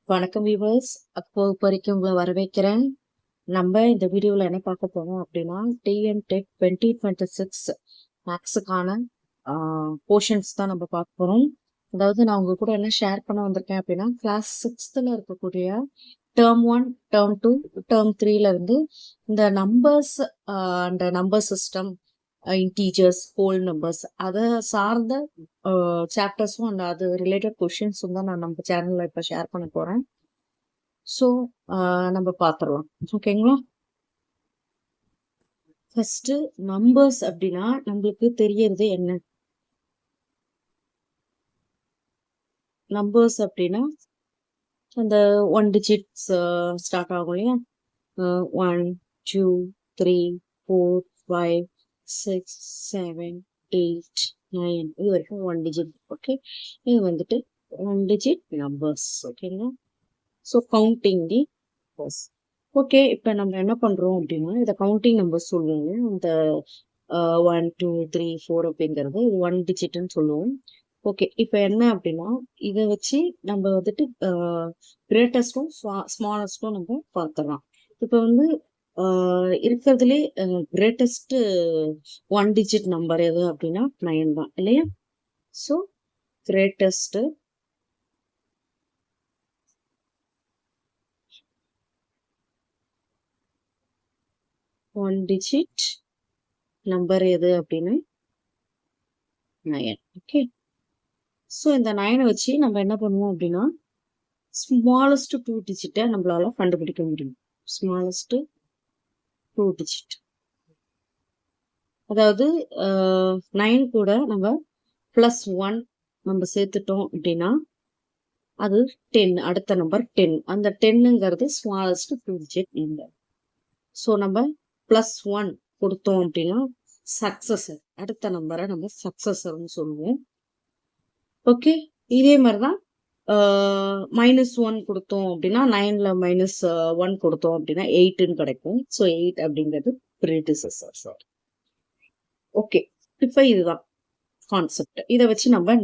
வணக்கம் வியூவர்ஸ். அப்போ வரைக்கும் உங்களை வரவேற்கிறேன். நம்ம இந்த வீடியோவில் என்ன பார்க்க போறோம் அப்படின்னா டிஎன் டெட் 2026 மேக்ஸுக்கான போர்ஷன்ஸ் தான் நம்ம பார்க்க போகிறோம். அதாவது நான் உங்க கூட என்ன ஷேர் பண்ண வந்திருக்கேன் அப்படின்னா கிளாஸ் 6th இருக்கக்கூடிய டேர்ம் 1, டேர்ம் 2, டேர்ம் 3ல இருந்து இந்த numbers and number system, integers, whole numbers அதை சார்ந்த சாப்டர்ஸும் அண்ட் அது ரிலேட்டட் கொஷின்ஸும் தான் நான் நம்ம சேனலில் இப்போ ஷேர் பண்ண போகிறேன். ஸோ நம்ம பார்த்துடலாம். ஓகேங்களா? ஃபர்ஸ்ட் நம்பர்ஸ் அப்படின்னா நம்மளுக்கு தெரியறது என்ன? நம்பர்ஸ் அப்படின்னா அந்த 1 டிஜிட்ஸ் ஸ்டார்ட் ஆகும் இல்லையா? 1, 2, 3, 4, 5, 6, 7, 8, 9 இது வரைக்கும் 1 டிஜிட். ஓகே, இது வந்துட்டு 1 டிஜிட் நம்பர்ஸ். ஓகேங்களா? ஸோ கவுண்டிங் தி நம்பர்ஸ். ஓகே, இப்போ நம்ம என்ன பண்ணுறோம் அப்படின்னா இதை கவுண்டிங் நம்பர்ஸ் சொல்லுவோங்க. இந்த 1, 2, 3, 4 அப்படிங்கிறது 1 டிஜிட்னு சொல்லுவோம். ஓகே, இப்போ என்ன அப்படின்னா இதை வச்சு நம்ம வந்துட்டு கிரேட்டஸ்டும் ஸ்மாலஸ்டும் நம்ம பார்த்துடலாம். இப்போ வந்து இருக்கிறதுலே கிரேட்டஸ்ட் 1 டிஜிட் நம்பர் எது அப்படின்னா 9 தான் இல்லையா? So greatest one digit number எது அப்படின்னு 9. ஓகே, ஸோ இந்த 9 வச்சு நம்ம என்ன பண்ணுவோம் அப்படின்னா ஸ்மாலஸ்ட் 2 டிஜிட்டை நம்மளால கண்டுபிடிக்க முடியும். ஸ்மாலஸ்ட் 2 டிஜிட், அதாவது 9 கூட நம்ம +1 நம்ம சேர்த்துட்டோம் அப்படின்னா அது 10. அடுத்த நம்பர் 10. அந்த 10ங்கிறது ஸ்மாலஸ்ட் 2 டிஜிட் நம்பர். ஸோ நம்ம +1 கொடுத்தோம் அப்படின்னா சக்சஸர், அடுத்த நம்பரை நம்ம சக்சஸர்னு சொல்லுவோம். ஓகே, இதே மாதிரி தான் -1 கொடுத்தோம் அப்படின்னா 9ல -1 கொடுத்தோம் அப்படின்னா 8ன்னு கிடைக்கும். ஸோ 8 அப்படிங்கிறது ப்ரீடிசஸர் சார். ஓகே, இப்போ இதுதான் கான்செப்ட். இதை வச்சு நம்ம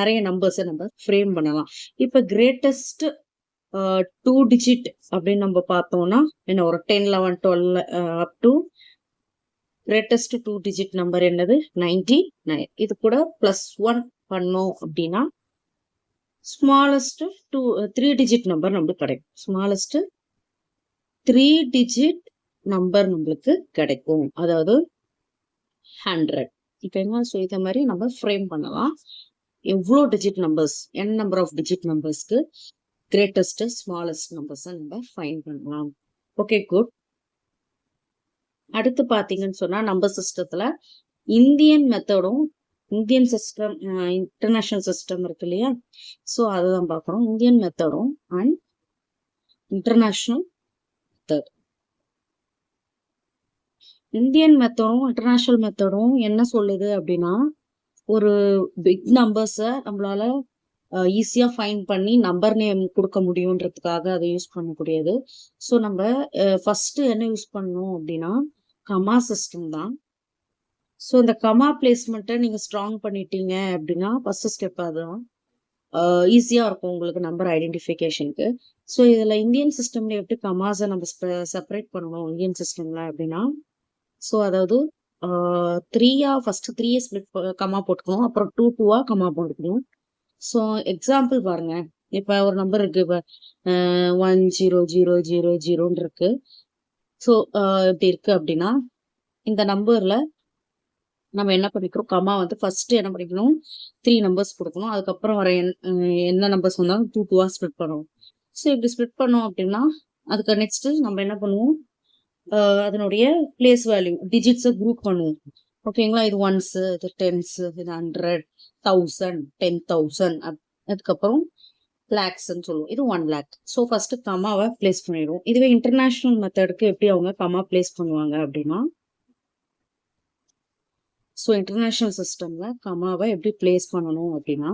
நிறைய நம்பர்ஸை நம்ம ஃப்ரேம் பண்ணலாம். இப்போ கிரேட்டஸ்ட் 2 டிஜிட் அப்படின்னு நம்ம பார்த்தோம்னா என்ன, ஒரு 10, 11, 12 up to greatest 2 digit number என்னது 99. இது கூட +1 பண்ணோம் அப்படின்னா ஸ்மாலஸ்ட் 3 டிஜிட் நம்பர் நம்மளுக்கு கிடைக்கும். ஸ்மாலஸ்ட் 3 டிஜிட் நம்பர் நம்மளுக்கு கிடைக்கும், அதாவது 100. ஓகேங்களா? ஸோ இதை மாதிரி நம்ம ஃப்ரேம் பண்ணலாம். எவ்வளோ digit numbers, n number of digit நம்பர்ஸ்க்கு கிரேட்டஸ்ட் ஸ்மாலஸ்ட் நம்பர்ஸை நம்ம ஃபைண்ட் பண்ணலாம். Okay, good. அடுத்து பார்த்தீங்கன்னு சொன்னால் நம்பர் சிஸ்டத்தில் இந்தியன் மெத்தடும் இந்தியன் சிஸ்டம், இன்டர்நேஷ்னல் சிஸ்டம் இருக்கு இல்லையா? ஸோ அதுதான் பார்க்குறோம். இந்தியன் மெத்தடும் அண்ட் இன்டர்நேஷ்னல் மெத்தட். இந்தியன் மெத்தடும் இன்டர்நேஷ்னல் மெத்தடும் என்ன சொல்லுது அப்படின்னா ஒரு பிக் நம்பர்ஸை நம்மளால ஈஸியாக ஃபைண்ட் பண்ணி நம்பர் நேம் கொடுக்க முடியுன்றதுக்காக அதை யூஸ் பண்ணக்கூடியது. ஸோ நம்ம ஃபஸ்ட்டு என்ன யூஸ் பண்ணணும் அப்படின்னா கமா சிஸ்டம் தான். ஸோ இந்த கமா பிளேஸ்மெண்ட்டை நீங்கள் ஸ்ட்ராங் பண்ணிட்டீங்க அப்படின்னா ஃபர்ஸ்ட் ஸ்டெப் அதுதான். ஈஸியாக இருக்கும் உங்களுக்கு நம்பர் ஐடென்டிஃபிகேஷனுக்கு. ஸோ இதில் இந்தியன் சிஸ்டம்ல எப்படி கமாஸை நம்ம செப்பரேட் பண்ணணும் இந்தியன் சிஸ்டம்ல அப்படின்னா, ஸோ அதாவது 3யா ஃபர்ஸ்ட் 3யை ஸ்பிளிட் கமா போட்டுக்கணும், அப்புறம் 2 2வா கமா போட்டுக்கணும். ஸோ எக்ஸாம்பிள் பாருங்க, இப்போ ஒரு நம்பர் இருக்கு, இப்போ 10000 இருக்கு. ஸோ இப்படி இருக்கு அப்படின்னா இந்த நம்பர்ல நம்ம என்ன பண்ணிக்கிறோம், கமா வந்து ஃபர்ஸ்ட் என்ன பண்ணிக்கணும் 3 நம்பர்ஸ் கொடுக்கணும். அதுக்கப்புறம் வர என்ன நம்பர்ஸ் வந்தாலும் 2 2வா ஸ்ப்ளிட் பண்ணுவோம். ஸோ இப்படி ஸ்ப்ளிட் பண்ணோம் அப்படின்னா அதுக்கு நெக்ஸ்ட் நம்ம என்ன பண்ணுவோம், அதனுடைய பிளேஸ் வேல்யூ டிஜிட்ஸை குரூப் பண்ணுவோம். ஓகேங்களா? இது ஒன்ஸு, இது டென்ஸு, இது 100, 1000, 10,000, அதுக்கப்புறம் லேக்ஸ்ன்னு சொல்லுவோம். இது 1 lakh. ஸோ ஃபர்ஸ்ட் கமாவை பிளேஸ் பண்ணிடுவோம். இதுவே இன்டர்நேஷ்னல் மெத்தடுக்கு எப்படி அவங்க கமா பிளேஸ் பண்ணுவாங்க அப்படின்னா, ஸோ இன்டர்நேஷ்னல் சிஸ்டம்ல கமாவை எப்படி பிளேஸ் பண்ணணும் அப்படின்னா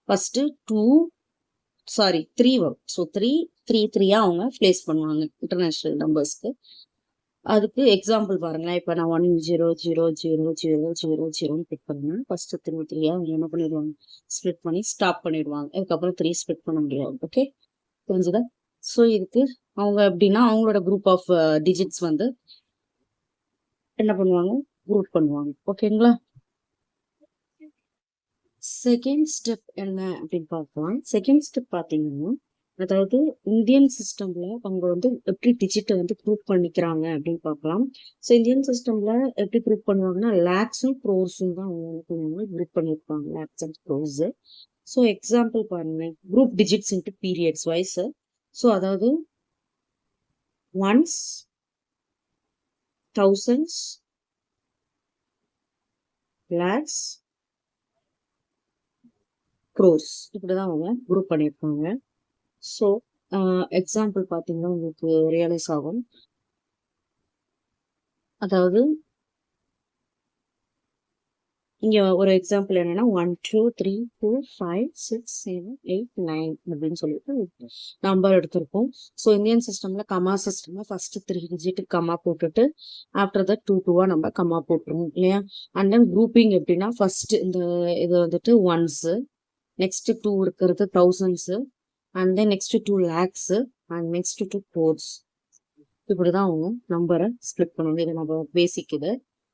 ஃபர்ஸ்ட் 3 வரும். ஸோ 3 அவங்க பிளேஸ் பண்ணுவாங்க இன்டர்நேஷ்னல் நம்பர்ஸ்க்கு. அதுக்கு எக்ஸாம்பிள் பாருங்களேன். இப்போ நான் 100000000 பிக் பண்ணேன். ஃபர்ஸ்ட் 3 அவங்க என்ன பண்ணிடுவாங்க, ஸ்ப்ளிட் பண்ணி ஸ்டாப் பண்ணிடுவாங்க. அதுக்கப்புறம் 3 ஸ்ப்ளிட் பண்ண முடியாது. ஓகே, புரிஞ்சுதா? ஸோ இதுக்கு அவங்க எப்படின்னா அவங்களோட குரூப் ஆஃப் டிஜிட்ஸ் வந்து என்ன பண்ணுவாங்க, குரூப் பண்ணுவாங்க. ஓகேங்களா? செகண்ட் ஸ்டெப் என்ன அப்படின்னு பார்க்கலாம். செகண்ட் ஸ்டெப் பார்த்தீங்கன்னா, அதாவது இந்தியன் சிஸ்டம்ல அவங்க வந்து எப்படி டிஜிட்டை வந்து ப்ரூவ் பண்ணிக்கிறாங்க அப்படின்னு பார்க்கலாம். ஸோ இந்தியன் சிஸ்டம்ல எப்படி ப்ரூவ் பண்ணுவாங்கன்னா, லேக்ஸும் க்ரோர்ஸும் தான் அவங்க என்ன பண்ணுவாங்க, ப்ரூவ் பண்ணியிருப்பாங்க. Lakhs and crores. So example பாருங்க, group digits into periods wise. So அதாவது ஒன்ஸ், தௌசண்ட்ஸ், லேக்ஸ், க்ரோர்ஸ் இப்படிதான் அவங்க குரூப் பண்ணியிருப்பாங்க. ஸோ எக்ஸாம்பிள் பார்த்தீங்கன்னா உங்களுக்கு ரியலைஸ் ஆகும். அதாவது இங்க ஒரு எக்ஸாம்பிள் என்னன்னா 1 2 3 4 5 6 7 8 9 அப்படின்னு சொல்லிட்டு நம்பர் எடுத்திருக்கோம். ஸோ இந்தியன் சிஸ்டம்ல கமா சிஸ்டம்ல ஃபர்ஸ்ட் 3 டிஜிட் கமா போட்டுட்டு ஆஃப்டர் தட் 2 2 நம்ம கமா போட்டுருவோம் இல்லையா? அண்ட் தென் குரூப்பிங் எப்படின்னா ஃபர்ஸ்ட் இந்த இது வந்துட்டு ஒன்ஸ், நெக்ஸ்ட் 2 இருக்கிறது thousands, and then next 2 lakhs, and next 2 crores. இப்படிதான் அவங்க நம்பரை ஸ்பிளிட் பண்ணுவாங்க. இது நம்ம பேசிக் இது.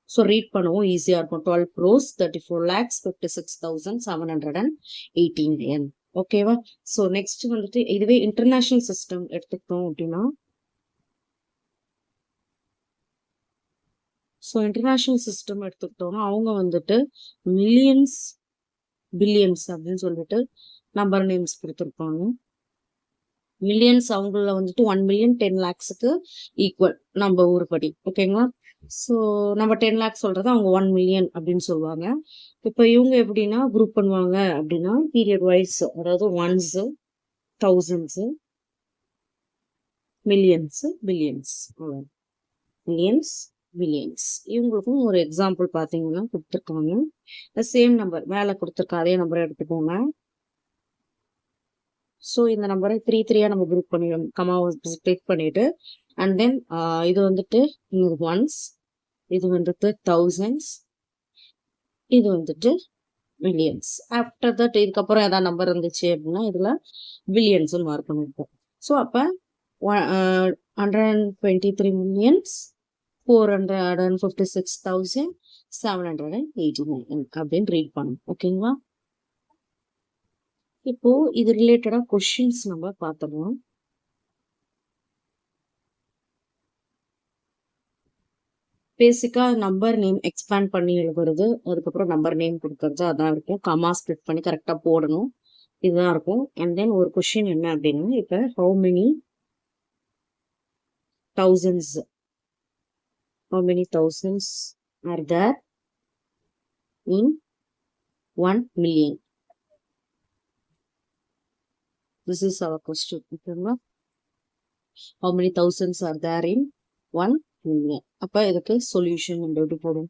ஸோ ரீட் பண்ணவும் ஈஸியா இருக்கும். 12 crores 34 lakhs 56,718. ஓகேவா? ஸோ நெக்ஸ்ட் வந்துட்டு இதுவே இன்டர்நேஷனல் சிஸ்டம் எடுத்துக்கிட்டோம் அப்படின்னா, ஸோ இன்டர்நேஷனல் சிஸ்டம் எடுத்துக்கிட்டோம்னா அவங்க வந்துட்டு மில்லியன்ஸ், பில்லியன்ஸ் அப்படின்னு சொல்லிட்டு நம்பர் நேம்ஸ் கொடுத்துருப்பாங்க. மில்லியன்ஸ் அவங்கள வந்துட்டு 1 million 10 lakhsக்கு ஈக்குவல் நம்ம ஊருப்படி. ஓகேங்களா? ஸோ நம்ம 10 lakhs சொல்றது அவங்க 1 million அப்படின்னு சொல்லுவாங்க. இப்போ இவங்க எப்படின்னா குரூப் பண்ணுவாங்க அப்படின்னா பீரியட் வைஸ், அதாவது ones, thousands, millions, billions, millions, billions. இவங்களுக்கும் ஒரு எக்ஸாம்பிள் பார்த்தீங்கன்னா கொடுத்துருக்காங்க. சேம் நம்பர் மேலே கொடுத்துருக்க அதே நம்பரை எடுத்துக்கோங்க. ஸோ இந்த நம்பரை 3 3 நம்ம குரூப் பண்ணிடுவோம், கமாவை ஸ்ப்ளிட் பண்ணிட்டு. அண்ட் தென் இது வந்துட்டு ஒன்ஸ், இது வந்துட்டு தௌசண்ட்ஸ், இது வந்துட்டு மில்லியன்ஸ். ஆஃப்டர் தட் இதுக்கப்புறம் ஏதாவது நம்பர் இருந்துச்சு அப்படின்னா இதுல பில்லியன்ஸ் மார்க் பண்ணிருப்போம். ஸோ அப்போ 123 millions 456,789 அப்படின்னு ரீட் பண்ணும். ஓகேங்களா? இப்போ இது ரிலேட்டடா கொஸ்டின்ஸ் நம்ம பார்த்துடலாம். பேசிக்கா நம்பர் நேம் எக்ஸ்பேண்ட் பண்ணி எழுதுறது, அதுக்கப்புறம் நம்பர் நேம் கொடுக்கறது அதான் இருக்கும். கமா ஸ்ப்ளிட் பண்ணி கரெக்டா போடணும், இதுதான் இருக்கும். அண்ட் தென் ஒரு கொஸ்டின் என்ன அப்படின்னா, இப்ப how many thousands are there in 1 million? This is our question. ஓகேங்களா? How many thousands are there in 1 million? அப்ப இதுக்கு சொல்யூஷன் நம்ம எப்படி போடும்?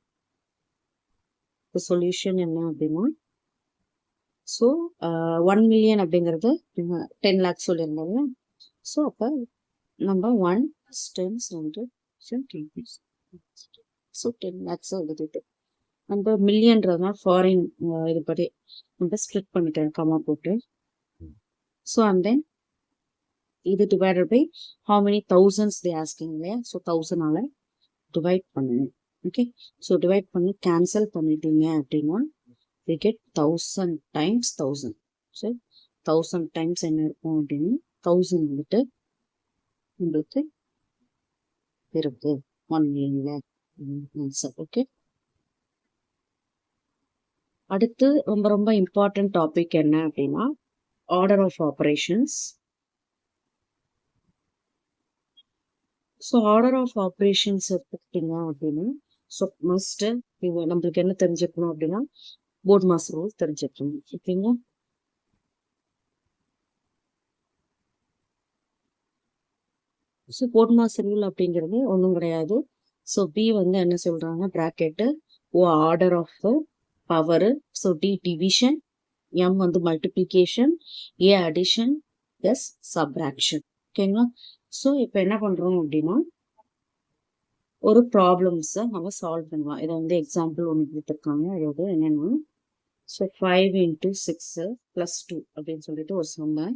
இப்போ சொல்யூஷன் என்ன அப்படின்னா, ஸோ 1 million அப்படிங்கிறது 10 lakhs சொல்லியிருந்தாங்க. ஸோ அப்போ நம்ம 1 10 ஸோ 10 lakhs எழுதிட்டு நம்ம மில்லியன்றதுனால ஃபாரின் இது படி நம்ம ஸ்ப்ளிட் பண்ணிட்டேன் கமா போட்டு. ஸோ அண்ட் தென் இது divided by how many thousands they asking இல்லையா? ஸோ 1000ஆல டிவைட் பண்ணணும். ஓகே, ஸோ டிவைட் பண்ணி கேன்சல் பண்ணிட்டீங்க அப்படின்னா we get 1000 times 1000. So 1000 times என்ன இருக்கும் அப்படின்னு 1000 வந்துட்டு உங்களுக்கு இருக்கு 1 million ஆன்சர். ஓகே, அடுத்து ரொம்ப ரொம்ப இம்பார்ட்டன்ட் டாபிக் என்ன அப்படின்னா order of operations. So order of operations எடுத்துக்கிட்டீங்க அப்படின்னா, ஸோ மஸ்ட் நம்மளுக்கு என்ன தெரிஞ்சுக்கணும் அப்படின்னா போர்ட் மாஸ் ரூல் தெரிஞ்சுக்கணும். ஓகேங்களா? ஸோ போர்ட் மாஸ் ரூல் அப்படிங்கிறது ஒன்றும் கிடையாது. ஸோ பி வந்து என்ன சொல்றாங்க, bracket O order of power, so D division, M வந்து multiplication, A addition, S subtraction. ஓகேங்களா? ஸோ இப்போ என்ன பண்றோம் அப்படின்னா ஒரு ப்ராப்ளம்ஸை நம்ம சால்வ் பண்ணலாம். இதை வந்து எக்ஸாம்பிள் ஒன்று கொடுத்துருக்காங்க. அதாவது என்னன்னா, ஸோ 5 × 6 + 2 அப்படின்னு சொல்லிட்டு ஒரு சொன்னேன்.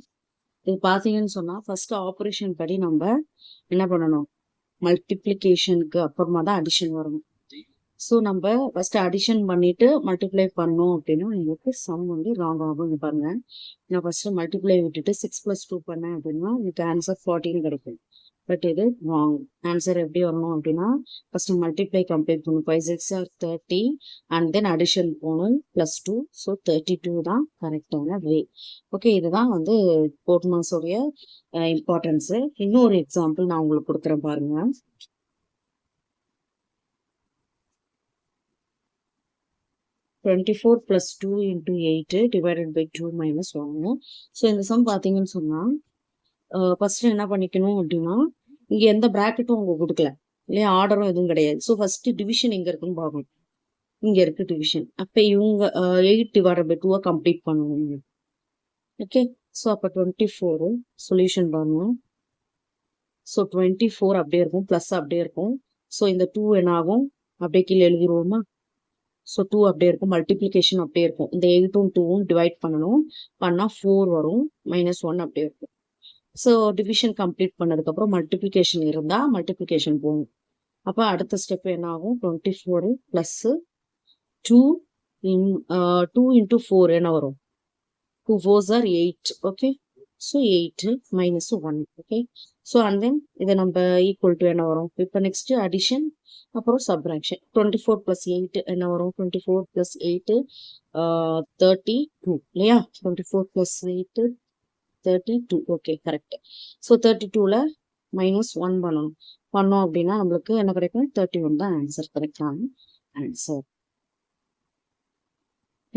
இது பார்த்தீங்கன்னு சொன்னால் ஃபர்ஸ்ட் ஆப்ரேஷன் படி நம்ம என்ன பண்ணணும், மல்டிப்ளிகேஷனுக்கு அப்புறமா தான் அடிஷன் வரணும். ஸோ நம்ம ஃபர்ஸ்ட் அடிஷன் பண்ணிட்டு மல்டிப்ளை பண்ணோம் அப்படின்னா உங்களுக்கு சம் வந்து ராங் ஆகும். பாருங்க, நான் ஃபர்ஸ்ட் மல்டிப்ளை விட்டுட்டு 6 + 2 பண்ணேன் அப்படின்னா எனக்கு ஆன்சர் 14 கிடைக்கும். பட் இது ராங். ஆன்சர் எப்படி வரணும் அப்படின்னா ஃபர்ஸ்ட் மல்டிப்ளை கம்ப்ளீட் பண்ணணும். 5 6 are 30 அண்ட் தென் அடிஷன் போகணும் +2. ஸோ 32 தான் கரெக்டான வே. ஓகே, இதுதான் வந்து போர்ட்மாஸோடைய இம்பார்ட்டன்ஸு. இன்னொரு எக்ஸாம்பிள் நான் உங்களுக்கு கொடுக்குறேன் பாருங்க. 24 + 2 × 8 divided by 2 - 1. ஸோ இந்த சம் பார்த்தீங்கன்னு சொன்னால் ஃபர்ஸ்ட் என்ன பண்ணிக்கணும் அப்படின்னா, இங்கே எந்த ப்ராக்கெட்டும் அவங்க கொடுக்கல இல்லையா, ஆர்டரும் எதுவும் கிடையாது. ஸோ ஃபர்ஸ்ட் டிவிஷன் எங்கே இருக்குன்னு பார்க்கணும். இங்கே இருக்கு டிவிஷன். அப்போ இவங்க 8 divided by 2 கம்ப்ளீட் பண்ணணும். ஓகே, ஸோ அப்போ 24 சொல்யூஷன் பண்ணணும். ஸோ 24 அப்படியே இருக்கும், ப்ளஸ் அப்படியே இருக்கும். ஸோ இந்த 2 என்ன ஆகும், அப்படியே கீழே எழுதிடுவோமா. ஸோ 2 அப்படியே இருக்கும், மல்டிப்ளிகேஷன் அப்படியே இருக்கும். இந்த 8ம் 2ம் டிவைட் பண்ணணும், பண்ணால் 4 வரும், -1 அப்படியே இருக்கும். ஸோ டிவிஷன் கம்ப்ளீட் பண்ணதுக்கப்புறம் மல்டிப்ளிகேஷன் இருந்தால் மல்டிப்ளிகேஷன் போகணும். அப்போ அடுத்த ஸ்டெப் என்ன ஆகும், 24 + 2 × 4 என்ன வரும், 2 4s are 8. Okay, so 8 - 1. Okay, so and தென் இதை நம்ம ஈக்குவல் டு என்ன வரும், இப்போ நெக்ஸ்ட் அடிஷன் அப்புறம் சப்ராக்ஷன். 24 + 8 என்ன வரும், 24 + 8 32 இல்லையா. 24 + 8 32. Okay, correct. ஸோ 32ல் -1 பண்ணோம் அப்படின்னா நம்மளுக்கு என்ன கிடைக்கும், 31 தான் ஆன்சர், கரெக்டான ஆன்சர்.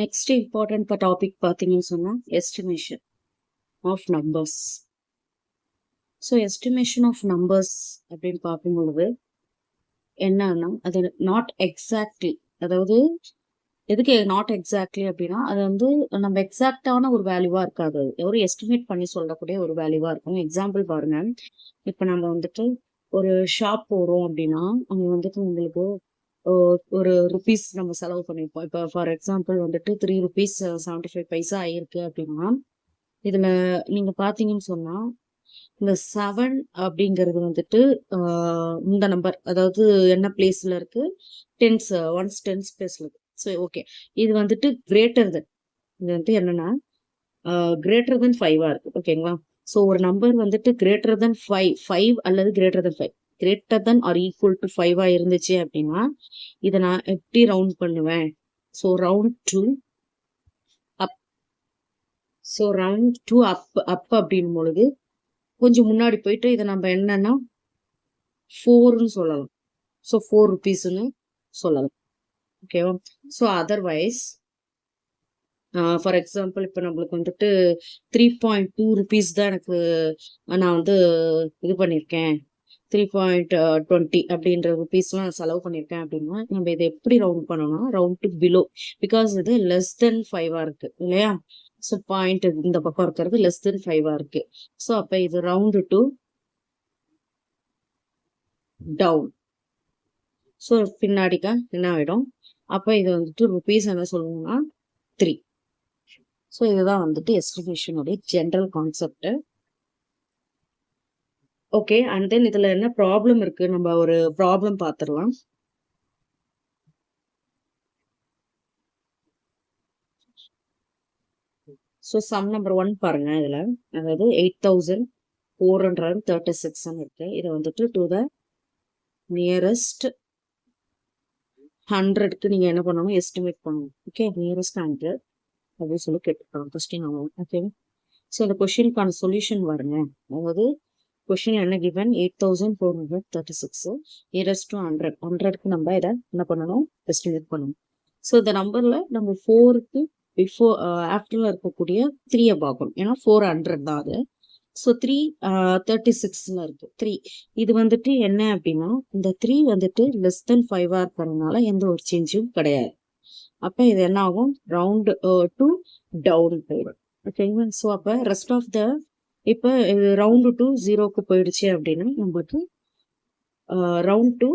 நெக்ஸ்ட் இம்பார்ட்டன்ட் டாபிக் பார்த்தீங்கன்னு சொன்னால் estimation of numbers. So estimation of numbers அப்படின்னு பார்க்கும்பொழுது என்னன்னா, அது நாட் எக்ஸாக்ட்லி, அதாவது எதுக்கு நாட் எக்ஸாக்ட்லி அப்படின்னா, அது வந்து நம்ம எக்ஸாக்டான ஒரு வேல்யூவா இருக்காது, ஒரு எஸ்டிமேட் பண்ணி சொல்லக்கூடிய ஒரு வேல்யூவா இருக்கும். எக்ஸாம்பிள் பாருங்க, இப்போ நம்ம வந்துட்டு ஒரு ஷாப் போகிறோம் அப்படின்னா அங்கே வந்துட்டு உங்களுக்கு ஒரு ருபீஸ் நம்ம செலவு பண்ணியிருப்போம். இப்போ ஃபார் எக்ஸாம்பிள் வந்துட்டு 3 rupees 75 paisa ஆயிருக்கு அப்படின்னா, இதில் நீங்கள் பார்த்தீங்கன்னு சொன்னால் இந்த 7 அப்படிங்கிறது வந்துட்டு இந்த நம்பர், அதாவது என்ன பிளேஸில் இருக்கு, டென்ஸ் பிளேஸில் இருக்கு. ஸோ ஓகே, இது வந்துட்டு கிரேட்டர் தென், இது வந்துட்டு என்னன்னா கிரேட்டர் தென் 5 இருக்கு. ஓகேங்களா. ஸோ ஒரு நம்பர் வந்துட்டு கிரேட்டர் தென் 5 அல்லது greater than 5, greater than or equal to 5 இருந்துச்சு அப்படின்னா இதை நான் எப்படி ரவுண்ட் பண்ணுவேன், so round to up. So round to up அப்படின் பொழுது கொஞ்சம் முன்னாடி போயிட்டு இதை நம்ம என்னன்னா 4ன்னு சொல்லலாம். ஸோ 4 rupeesன்னு சொல்லலாம். ஓகேவா. ஸோ அதர்வைஸ் ஃபார் எக்ஸாம்பிள் இப்போ நம்மளுக்கு வந்துட்டு 3.2 rupees தான் எனக்கு நான் வந்து இது பண்ணியிருக்கேன், 3.20 அப்படின்ற ருபீஸ்லாம் நான் செலவு பண்ணியிருக்கேன் அப்படின்னா நம்ம இதை எப்படி ரவுண்ட் பண்ணோம்னா ரவுண்ட் டு பிலோ, பிகாஸ் இது லெஸ் தென் 5 இருக்கு இல்லையா. ஸோ பாயிண்ட் இந்த பக்கம் இருக்கிறது லெஸ் தென் 5 இருக்கு. ஸோ அப்போ இது ரவுண்டு டு டவுன். ஸோ பின்னாடிக்கா என்ன ஆகிடும், அப்போ இது வந்துட்டு ருபீஸ் என்ன சொல்லுவோம்னா 3. ஸோ இதுதான் வந்துட்டு எஸ்டிமேஷனுடைய general concept. Okay, and then இதில் என்ன ப்ராப்ளம் இருக்கு, நம்ம ஒரு ப்ராப்ளம் பார்த்துடலாம். ஸோ சம் நம்பர் 1 பாருங்க, இதில் அதாவது 8436 இருக்கு. இதை வந்துட்டு டு த நியரஸ்ட் 100க்கு நீங்கள் என்ன பண்ணணும், எஸ்டிமேட் பண்ணணும். ஓகே, நியரஸ்ட் 100 அப்படின்னு சொல்லி கேட்டுக்கலாம் கொஸ்டின் ஆகும். ஓகே, ஸோ இந்த கொஸ்டினுக்கான சொல்யூஷன் பாருங்க. அதாவது கொஸ்டின் என்ன கிவன் 8436 நியரஸ்ட் டு 100க்கு நம்ம இதை என்ன பண்ணணும், எஸ்டிமேட் பண்ணணும். ஸோ இந்த நம்பரில் நம்ம 4க்கு பிஃபோர் ஆஃப்டரில் இருக்கக்கூடிய 3 பார்க்கணும், ஏன்னா 400 தான் அது. ஸோ 336 இருக்கு 3. இது வந்துட்டு என்ன அப்படின்னா இந்த 3 வந்துட்டு லெஸ் தென் 5 இருக்கிறதுனால எந்த ஒரு சேஞ்சும் கிடையாது. அப்போ இது என்ன ஆகும், ரவுண்ட் டு டவுன் போயிடும். ஓகேங்களா. ஸோ அப்போ ரெஸ்ட் ஆஃப் த இப்போ ரவுண்டு டு 0க்கு போயிடுச்சு அப்படின்னா நம்மளுக்கு ரவுண்ட் டு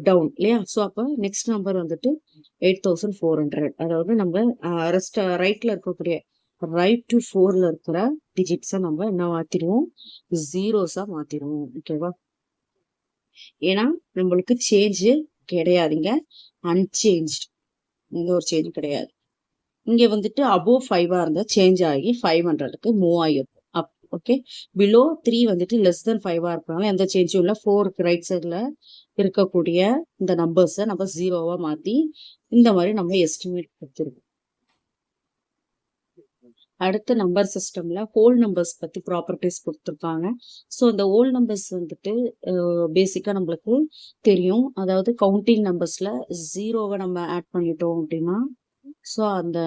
டவுன் இல்லையா. ஸோ அப்போ நெக்ஸ்ட் நம்பர் வந்துட்டு 8400. அதாவது நம்ம ரெஸ்ட் ரைட்டில் இருக்கக்கூடிய ரைட் டு 4ல இருக்கிற டிஜிட்ஸை நம்ம என்ன மாத்திடுவோம், ஜீரோஸா மாத்திடுவோம். ஓகேவா? ஏன்னா நம்மளுக்கு சேஞ்சு கிடையாதுங்க, அன்சேஞ்ச். இந்த ஒரு சேஞ்ச் கிடையாது. இங்க வந்துட்டு அபோவ் 5ஆ இருந்தா சேஞ்ச் ஆகி 500க்கு மூவ் ஆகிருக்கும். ஓகே, பிலோ 3 வந்துட்டு லெஸ் தென் 5ஆ இருக்கிறனால எந்த சேஞ்சும் இல்லை. 4க்கு ரைட் சைட்ல இருக்கக்கூடிய இந்த நம்பர்ஸை நம்ம ஜீரோவா மாத்தி இந்த மாதிரி நம்ம எஸ்டிமேட் கொடுத்துருக்கோம். அடுத்த நம்பர் சிஸ்டம்ல ஹோல் நம்பர்ஸ் பத்தி ப்ராப்பர்ட்டிஸ் கொடுத்துருக்காங்க. ஸோ இந்த ஹோல் நம்பர்ஸ் வந்துட்டு பேசிக்கா நம்மளுக்கு தெரியும். அதாவது கவுண்டிங் நம்பர்ஸ்ல ஜீரோவை நம்ம ஆட் பண்ணிட்டோம் அப்படின்னா ஸோ அந்த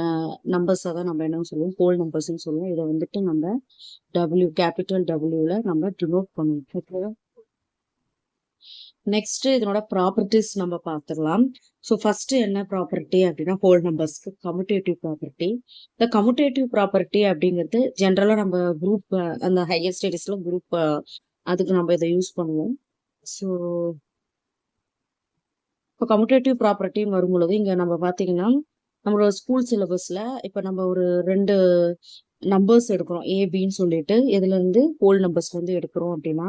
நம்பர்ஸை தான் நம்ம என்ன சொல்லுவோம், ஹோல் நம்பர்ஸ்ன்னு சொல்லுவோம். இதை வந்துட்டு நம்ம கேபிட்டல் டபிள்யூல நம்ம டினோட் பண்ணுவோம். நெக்ஸ்ட் இதனோட ப்ராப்பர்ட்டிஸ் நம்ம பார்த்துடலாம். ஸோ ஃபர்ஸ்ட் என்ன ப்ராப்பர்ட்டி அப்படின்னா ஹோல் நம்பர்ஸ்க்கு கம்யூட்டேட்டிவ் ப்ராப்பர்ட்டி. இந்த கம்யூட்டேட்டிவ் ப்ராப்பர்ட்டி அப்படிங்கிறது ஜென்ரலாக நம்ம குரூப் அந்த ஹையர் ஸ்டடீஸ்ல குரூப் அதுக்கு நம்ம இதை யூஸ் பண்ணுவோம். ஸோ இப்போ கம்யூட்டேட்டிவ் ப்ராப்பர்ட்டின்னு வரும்பொழுது இங்கே நம்ம பார்த்தீங்கன்னா நம்மளோட ஸ்கூல் சிலபஸ்ல இப்போ நம்ம ஒரு 2 நம்பர்ஸ் எடுக்கிறோம், ஏபின்னு சொல்லிட்டு இதுல இருந்து ஹோல் நம்பர்ஸ் வந்து எடுக்கிறோம் அப்படின்னா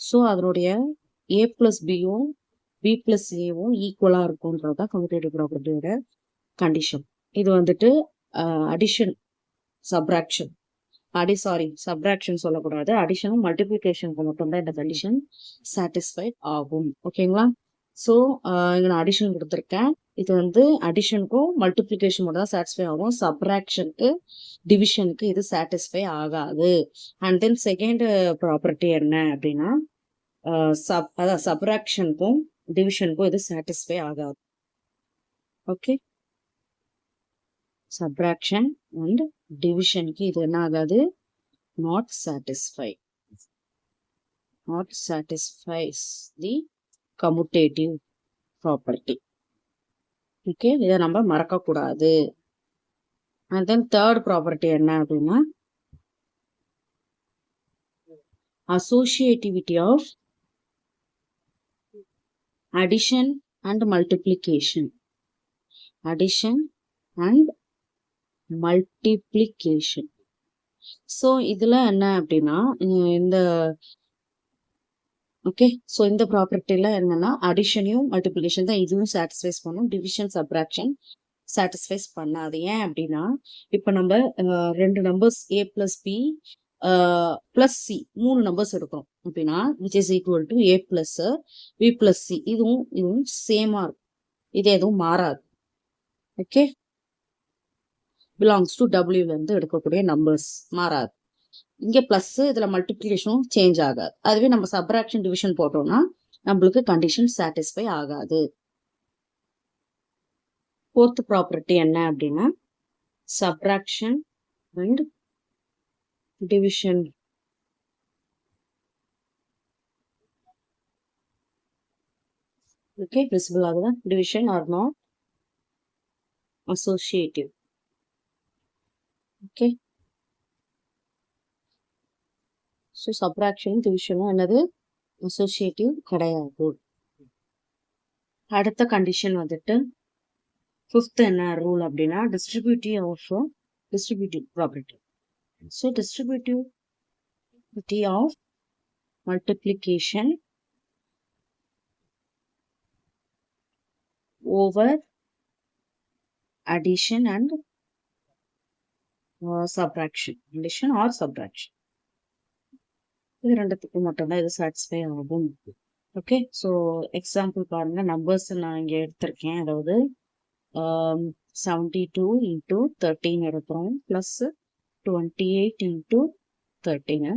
ஸோ அதனுடைய ஏ பிளஸ் பியும் பி பிளஸ் ஏவும் ஈக்குவலா இருக்கும்ன்றது தான் கம்யூட்டேட்டிவ் ப்ராப்பர்ட்டியோட கண்டிஷன். இது வந்துட்டு அடிஷன் சப்ராக்ஷன் சப்ராக்ஷன் சொல்லக்கூடாது, அடிஷனும் மல்டிபிளிகேஷனுக்கு மட்டும்தான் இந்த கண்டிஷன் சாட்டிஸ்ஃபைட் ஆகும். ஓகேங்களா? ஸோ இங்கே நான் அடிஷன் கொடுத்துருக்கேன். இது வந்து அடிஷனுக்கும் மல்டிப்ளிகேஷன் மட்டும் தான் சாட்டிஸ்ஃபை ஆகும், சப்ராக்ஷனுக்கு டிவிஷனுக்கு இது சாட்டிஸ்ஃபை ஆகாது. அண்ட் தென் செகண்ட் ப்ராப்பர்ட்டி என்ன அப்படின்னா அதான் சப்ராக்ஷனுக்கும் டிவிஷனுக்கும் இது சாட்டிஸ்ஃபை ஆகாது. ஓகே, சப்ராக்ஷன் அண்ட் டிவிஷனுக்கு இது என்ன ஆகாது, not satisfies the commutative property. Okay, இதை நம்ம மறக்கக்கூடாது. அண்ட் தென் தேர்ட் ப்ராப்பர்ட்டி என்ன அப்படின்னா associativity of addition and multiplication. So இதுல என்ன அப்படின்னா இந்த ஓகே, ஸோ இந்த ப்ராப்பர்ட்டில என்னன்னா அடிஷனையும் மல்டிப்ளிகேஷன் தான் இதுவும் சாட்டிஸ்ஃபைஸ் பண்ணும், டிவிஷன் சப்ராக்ஷன் சாட்டிஸ்ஃபைஸ் பண்ணாது. ஏன் அப்படின்னா இப்போ நம்ம 2 numbers A plus B plus C 3 numbers எடுக்கிறோம் அப்படின்னா which is equal to A plus B plus C, இதுவும் சேமா இருக்கும், இது எதுவும் மாறாது. ஓகே, பிலாங்ஸ் டு டபிள்யூல இருந்து எடுக்கக்கூடிய நம்பர்ஸ் மாறாது. இங்க பிளஸ் இதுல மல்டிப்ளிகேஷனும் சேஞ்ச் ஆகாது. அதுவே நம்ம சப்ராக்ஷன் டிவிஷன் போட்டோம்னா நம்மளுக்கு கண்டிஷன் சாட்டிஸ்ஃபை ஆகாது. ஃபோர்த் ப்ராப்பர்ட்டி என்ன அப்படின்னா subtraction and division okay visible ஆகுதா, division are not associative. Okay, so subtraction டிவிஷனும் என்னது அசோசியேட்டிவ் கிடையாது. அடுத்த கண்டிஷன் வந்துட்டு ஃபிஃப்த் என்ன ரூல் அப்படின்னா distributive property. So distributivity of multiplication over addition and subtraction. Addition or subtraction. இது ரெண்டுத்துக்கு மட்டும்தான் இது சாட்டிஸ்ஃபை ஆகும். ஓகே, ஸோ எக்ஸாம்பிள் பாருங்க, நம்பர்ஸ் நான் இங்கே எடுத்திருக்கேன். அதாவது 72 into 13 எடுக்கிறோம் plus 28 into 13.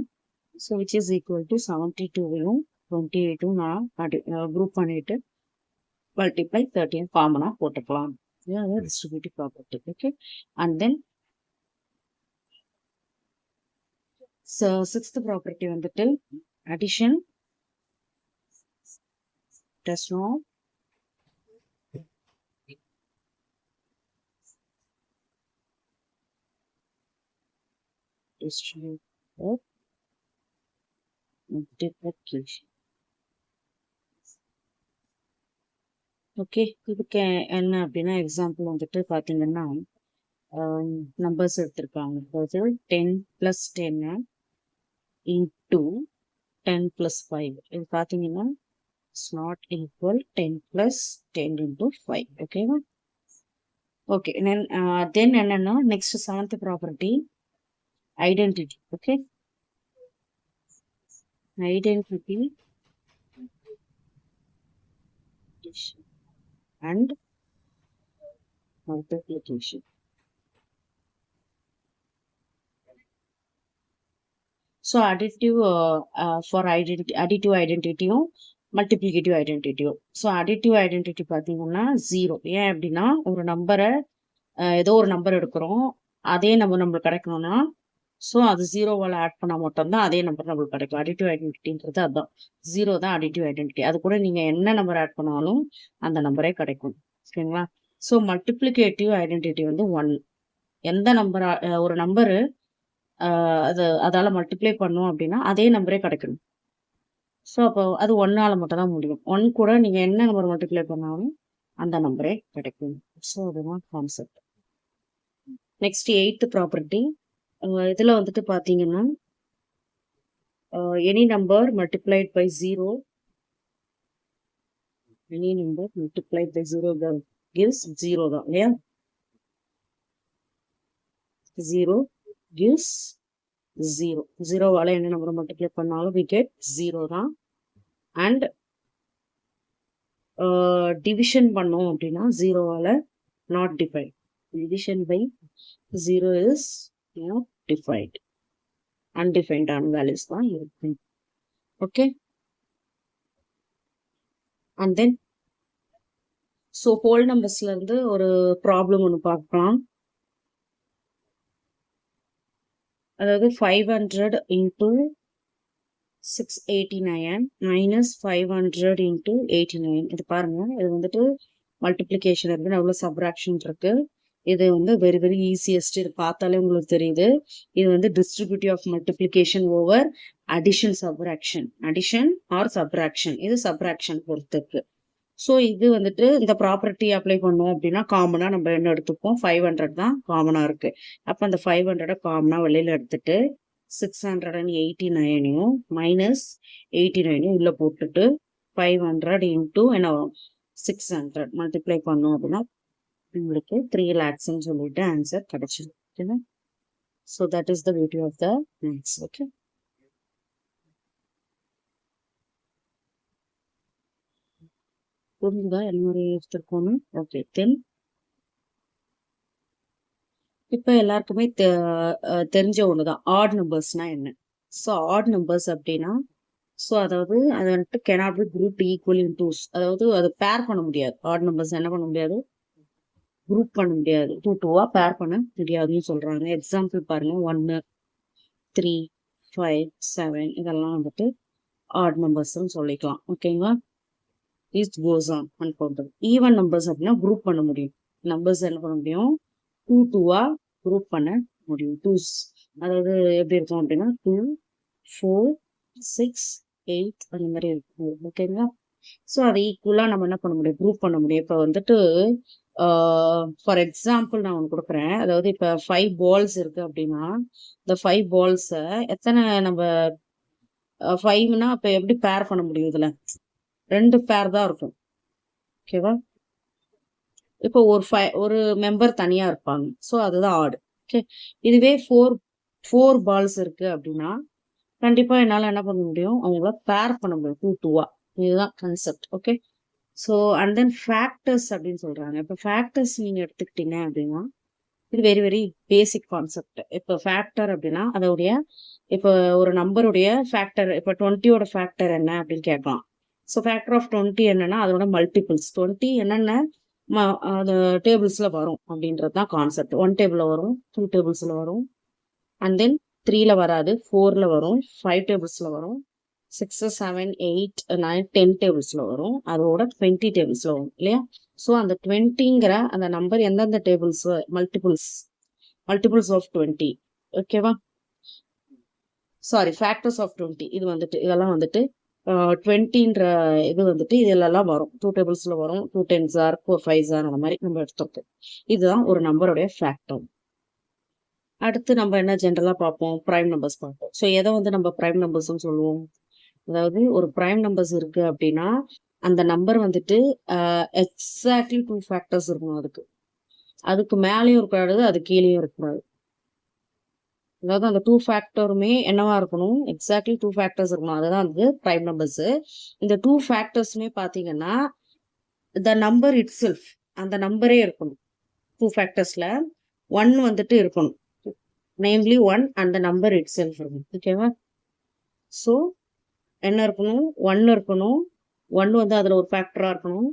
So which is equal to 72வையும் 28ம் நான் குரூப் பண்ணிட்டு மல்டிப்ளை 13 காமனாக போட்டுக்கலாம். இது distributive property. Okay, and then sixth property வந்துட்டு addition does not distribute multiplication. Okay, இதுக்கு என்ன அப்படின்னா எக்ஸாம்பிள் வந்துட்டு பார்த்தீங்கன்னா நம்பர்ஸ் எடுத்திருக்காங்க. அதாவது 10 + 10 into 10 + 5. இது பார்த்தீங்கன்னா இட்ஸ் நாட் ஈக்குவல் 10 + 10 into 5. ஓகேவா? ஓகே. தென் என்னன்னா next 7th property identity. Okay, identity and multiplication. So additive for additive ஐடென்டிட்டியும் மல்டிப்ளிகேட்டிவ் ஐடென்டிட்டியும். ஸோ அடிட்டிவ் ஐடென்டிட்டி பார்த்தீங்கன்னா 0. ஏன் அப்படின்னா ஒரு நம்பரை ஏதோ ஒரு நம்பர் எடுக்கிறோம், அதே நம்பர் நம்மளுக்கு கிடைக்கணும்னா ஸோ அது 0வால் ஆட் பண்ணால் மட்டும்தான் அதே நம்பர் நம்மளுக்கு கிடைக்கும். அடிட்டிவ் ஐடென்டிட்டின்றது அதுதான். 0 தான் அடிட்டிவ் ஐடென்டிட்டி. அது கூட நீங்கள் என்ன நம்பர் ஆட் பண்ணாலும் அந்த நம்பரே கிடைக்கும். ஓகேங்களா? ஸோ மல்டிப்ளிகேட்டிவ் ஐடென்டிட்டி வந்து 1. எந்த நம்பர் ஒரு நம்பரு அதால மல்டிப்ளை பண்ணோம் அப்படின்னா அதே நம்பரே கிடைக்கணும். ஸோ அப்போ அது 1ஆல மட்டும் தான் முடியும். 1 கூட நீங்கள் என்ன நம்பர் மல்டிப்ளை பண்ணாலும் அந்த நம்பரே கிடைக்கும். ஸோ அதுதான் கான்செப்ட். Next 8th property. இதில் வந்துட்டு பார்த்தீங்கன்னா any number multiplied by 0, any number multiplied by 0 gives 0 தான் இல்லையா? 0 gives 0. 0வால என்ன நம்பரை மல்டிப்ளை பண்ணாலும் we get 0 தான். அண்ட் டிவிஷன் பண்ணோம் அப்படின்னா 0வால not defined. Division by 0 is not defined. அன்டிஃபைன்டான வேல்யூஸ் தான் இருக்கும். Okay, and then so whole நம்பர்ஸ்ல இருந்து ஒரு ப்ராப்ளம் ஒன்று பார்க்கலாம். அதாவது 500 into 689 minus 500 into 89. இது பாருங்க, இது வந்துட்டு மல்டிப்ளிகேஷன் இருக்கு, அவ்வளோ சப்ராக்ஷன் இருக்கு. இது வந்து வெரி வெரி ஈஸியஸ்ட். இது பார்த்தாலே உங்களுக்கு தெரியுது. இது வந்து distributive of multiplication over addition subtraction. Addition or subtraction, இது சப்ராக்ஷன் பொறுத்துருக்கு. ஸோ இது வந்துட்டு இந்த ப்ராப்பர்ட்டி அப்ளை பண்ணோம் அப்படின்னா காமனாக நம்ம என்ன எடுத்துப்போம், 500 தான் காமனாக இருக்கு. அப்போ அந்த 500 காமனாக வெளியில் எடுத்துட்டு 689 மைனஸ் 89 உள்ள போட்டுட்டு 500 இன்டூ என்ன 600 மல்டிப்ளை பண்ணோம் அப்படின்னா உங்களுக்கு 3 lakhsன்னு சொல்லிட்டு ஆன்சர் கிடைச்சிடும். ஓகேவா? So that is the beauty of the maths. Okay, புரிஞ்சுதா என்ன மாதிரி எடுத்துருக்கோன்னு? ஓகே, தென் இப்போ எல்லாருக்குமே தெரிஞ்ச ஒன்று தான் ஆட் நம்பர்ஸ்னா என்ன. ஸோ ஆட் நம்பர்ஸ் அப்படின்னா ஸோ அதாவது அது வந்துட்டு cannot be grouped equal in twos. அதாவது அது பேர் பண்ண முடியாது. ஆட் நம்பர்ஸ் என்ன பண்ண முடியாது, குரூப் பண்ண முடியாது. 2 பேர் பண்ண முடியாதுன்னு சொல்றாங்க. எக்ஸாம்பிள் பாருங்க, 1, 3, 5, 7 இதெல்லாம் வந்துட்டு ஆட் நம்பர்ஸ்ன்னு சொல்லிக்கலாம். ஓகேங்களா? Is goes on uncountable. Even numbers அப்படின்னா குரூப் பண்ண முடியும். நம்பர்ஸ் என்ன பண்ண முடியும், 2 குரூப் பண்ண முடியும். 2s அதாவது எப்படி இருக்கும் அப்படின்னா 2, 4, 6, 8 அந்த மாதிரி இருக்கும். ஓகேங்களா? ஸோ அதை ஈக்குவலாக நம்ம என்ன பண்ண முடியும், குரூப் பண்ண முடியும். இப்போ வந்துட்டு ஃபார் எக்ஸாம்பிள் நான் ஒன்று கொடுக்குறேன். அதாவது இப்போ 5 balls இருக்கு அப்படின்னா இந்த 5 balls-ஐ எத்தனை நம்ம 5னா இப்போ எப்படி பேர் பண்ண முடியும், இதில் 2 பேர் தான் இருக்கும். ஓகேவா? இப்போ ஒரு மெம்பர் தனியா இருப்பாங்க. ஸோ அதுதான் ஆடு. ஓகே, இதுவே 4 balls இருக்கு அப்படின்னா கண்டிப்பா என்னால் என்ன பண்ண முடியும், அவங்கள பேர் பண்ண முடியும் 2 இதுதான் concept. Okay, so and then factors அப்படின்னு சொல்றாங்க. இப்போ ஃபேக்டர்ஸ் நீங்க எடுத்துக்கிட்டீங்க அப்படின்னா இது வெரி வெரி பேசிக் கான்செப்ட். இப்போ ஃபேக்டர் அப்படின்னா அதோடைய இப்போ ஒரு நம்பருடைய ஃபேக்டர், இப்போ 20யோட ஃபேக்டர் என்ன அப்படின்னு கேட்கலாம். ஸோ ஃபேக்டர் ஆஃப் 20 என்னன்னா அதோட மல்டிபிள்ஸ் 20 என்னென்ன அது டேபிள்ஸ்ல வரும் அப்படின்றது தான் கான்செப்ட். 1 டேபிள்ல வரும், 2 டேபிள்ஸ்ல வரும், அண்ட் தென் 3ல வராது, 4ல வரும், 5 டேபிள்ஸ்ல வரும், 6, 7, 8, 9, 10 டேபிள்ஸ்ல வரும், அதோட 20 டேபிள்ஸ்ல வரும் இல்லையா? ஸோ அந்த 20ங்கிற அந்த நம்பர் எந்தெந்த டேபிள்ஸ் மல்டிபிள்ஸ் ஆஃப் 20. ஓகேவா? Sorry, factors of 20. இது வந்துட்டு இதெல்லாம் வந்துட்டு 20ன்ற இது வந்துட்டு இதெல்லாம் வரும். 2 டேபிள்ஸ்ல வரும், 2 10s 4 5s அந்த மாதிரி நம்ம எடுத்துருக்கோம். இதுதான் ஒரு நம்பருடைய ஃபேக்டர். அடுத்து நம்ம என்ன ஜென்ரலா பார்ப்போம், பிரைம் நம்பர்ஸ் பார்ப்போம். ஸோ எதை வந்து நம்ம பிரைம் நம்பர்ஸ்ன்னு சொல்லுவோம்? அதாவது ஒரு பிரைம் நம்பர்ஸ் இருக்கு அப்படின்னா, அந்த நம்பர் வந்துட்டு எக்ஸாக்ட்லி 2 ஃபேக்டர்ஸ் இருக்கணும் அதுக்கு. அதுக்கு மேலேயும் இருக்கக்கூடாது, அது கீழேயும் இருக்கக்கூடாது. அதாவது அந்த 2 ஃபேக்டருமே என்னவா இருக்கணும்? எக்ஸாக்ட்லி 2 ஃபேக்டர்ஸ் இருக்கணும். அதுதான் வந்து பிரைம் நம்பர்ஸ். இந்த 2 ஃபேக்டர்ஸுமே பார்த்தீங்கன்னா, த நம்பர் இட்செல்ஃப் அந்த நம்பரே இருக்கணும். 2 ஃபேக்டர்ஸ்ல 1 வந்துட்டு இருக்கணும். Namely 1 and the number itself இருக்கணும். ஓகேவா? ஸோ என்ன இருக்கணும்? 1 இருக்கணும். 1 வந்து அதுல ஒரு ஃபேக்டரா இருக்கணும்.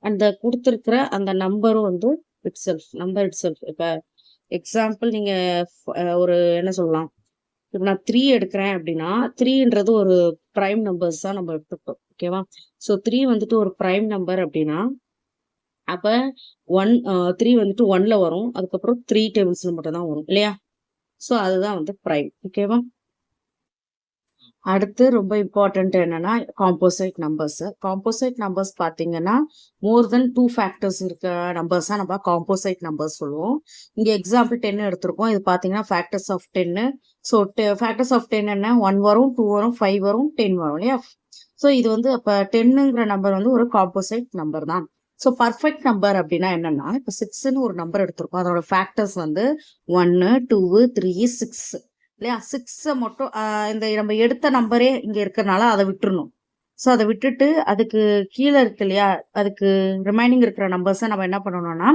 அந்த கொடுத்துருக்கிற அந்த நம்பரும் வந்து நம்பர் இட்செல்ஃப். இப்ப எக்ஸாம்பிள் நீங்க ஒரு என்ன சொல்லலாம்? இப்ப நான் 3 எடுக்கிறேன் அப்படின்னா 3ன்றது ஒரு பிரைம் நம்பர்ஸ் தான் நம்ம எடுத்துக்கிட்டோம். ஓகேவா? ஸோ 3 வந்துட்டு ஒரு பிரைம் நம்பர் அப்படின்னா அப்ப 3 வந்துட்டு 1ல வரும். அதுக்கப்புறம் 3 டேபிள்ஸ்ல மட்டும் தான் வரும் இல்லையா? ஸோ அதுதான் வந்து பிரைம். ஓகேவா? அடுத்து ரொம்ப இம்பார்ட்டன்ட் என்னன்னா காம்போசைட் நம்பர்ஸ். காம்போசைட் நம்பர்ஸ் பார்த்தீங்கன்னா மோர் தென் 2 ஃபேக்டர்ஸ் இருக்க நம்பர்ஸ் தான் நம்ம காம்போசைட் நம்பர்ஸ் சொல்லுவோம். இங்க எக்ஸாம்பிள் 10 எடுத்திருக்கோம். இது பார்த்தீங்கன்னா factors of 10. So factors of 10 என்ன? 1 வரும், 2 வரும், 5 வரும், 10 வரும் இல்லையா? ஸோ இது வந்து அப்போ 10ங்கிற நம்பர் வந்து ஒரு காம்போசைட் நம்பர் தான். ஸோ பர்ஃபெக்ட் நம்பர் அப்படின்னா என்னன்னா, இப்போ 6ன்னு ஒரு நம்பர் எடுத்திருக்கோம். அதோட ஃபேக்டர்ஸ் வந்து 1, 2, 3, 6 இல்லையா? 6 மட்டும் இந்த நம்ம எடுத்த நம்பரே இங்க இருக்கிறனால அதை விட்டுறணும். ஸோ அதை விட்டுட்டு அதுக்கு கீழே இருக்கு இல்லையா? அதுக்கு ரிமைனிங் இருக்கிற நம்பர்ஸை நம்ம என்ன பண்ணணும்னா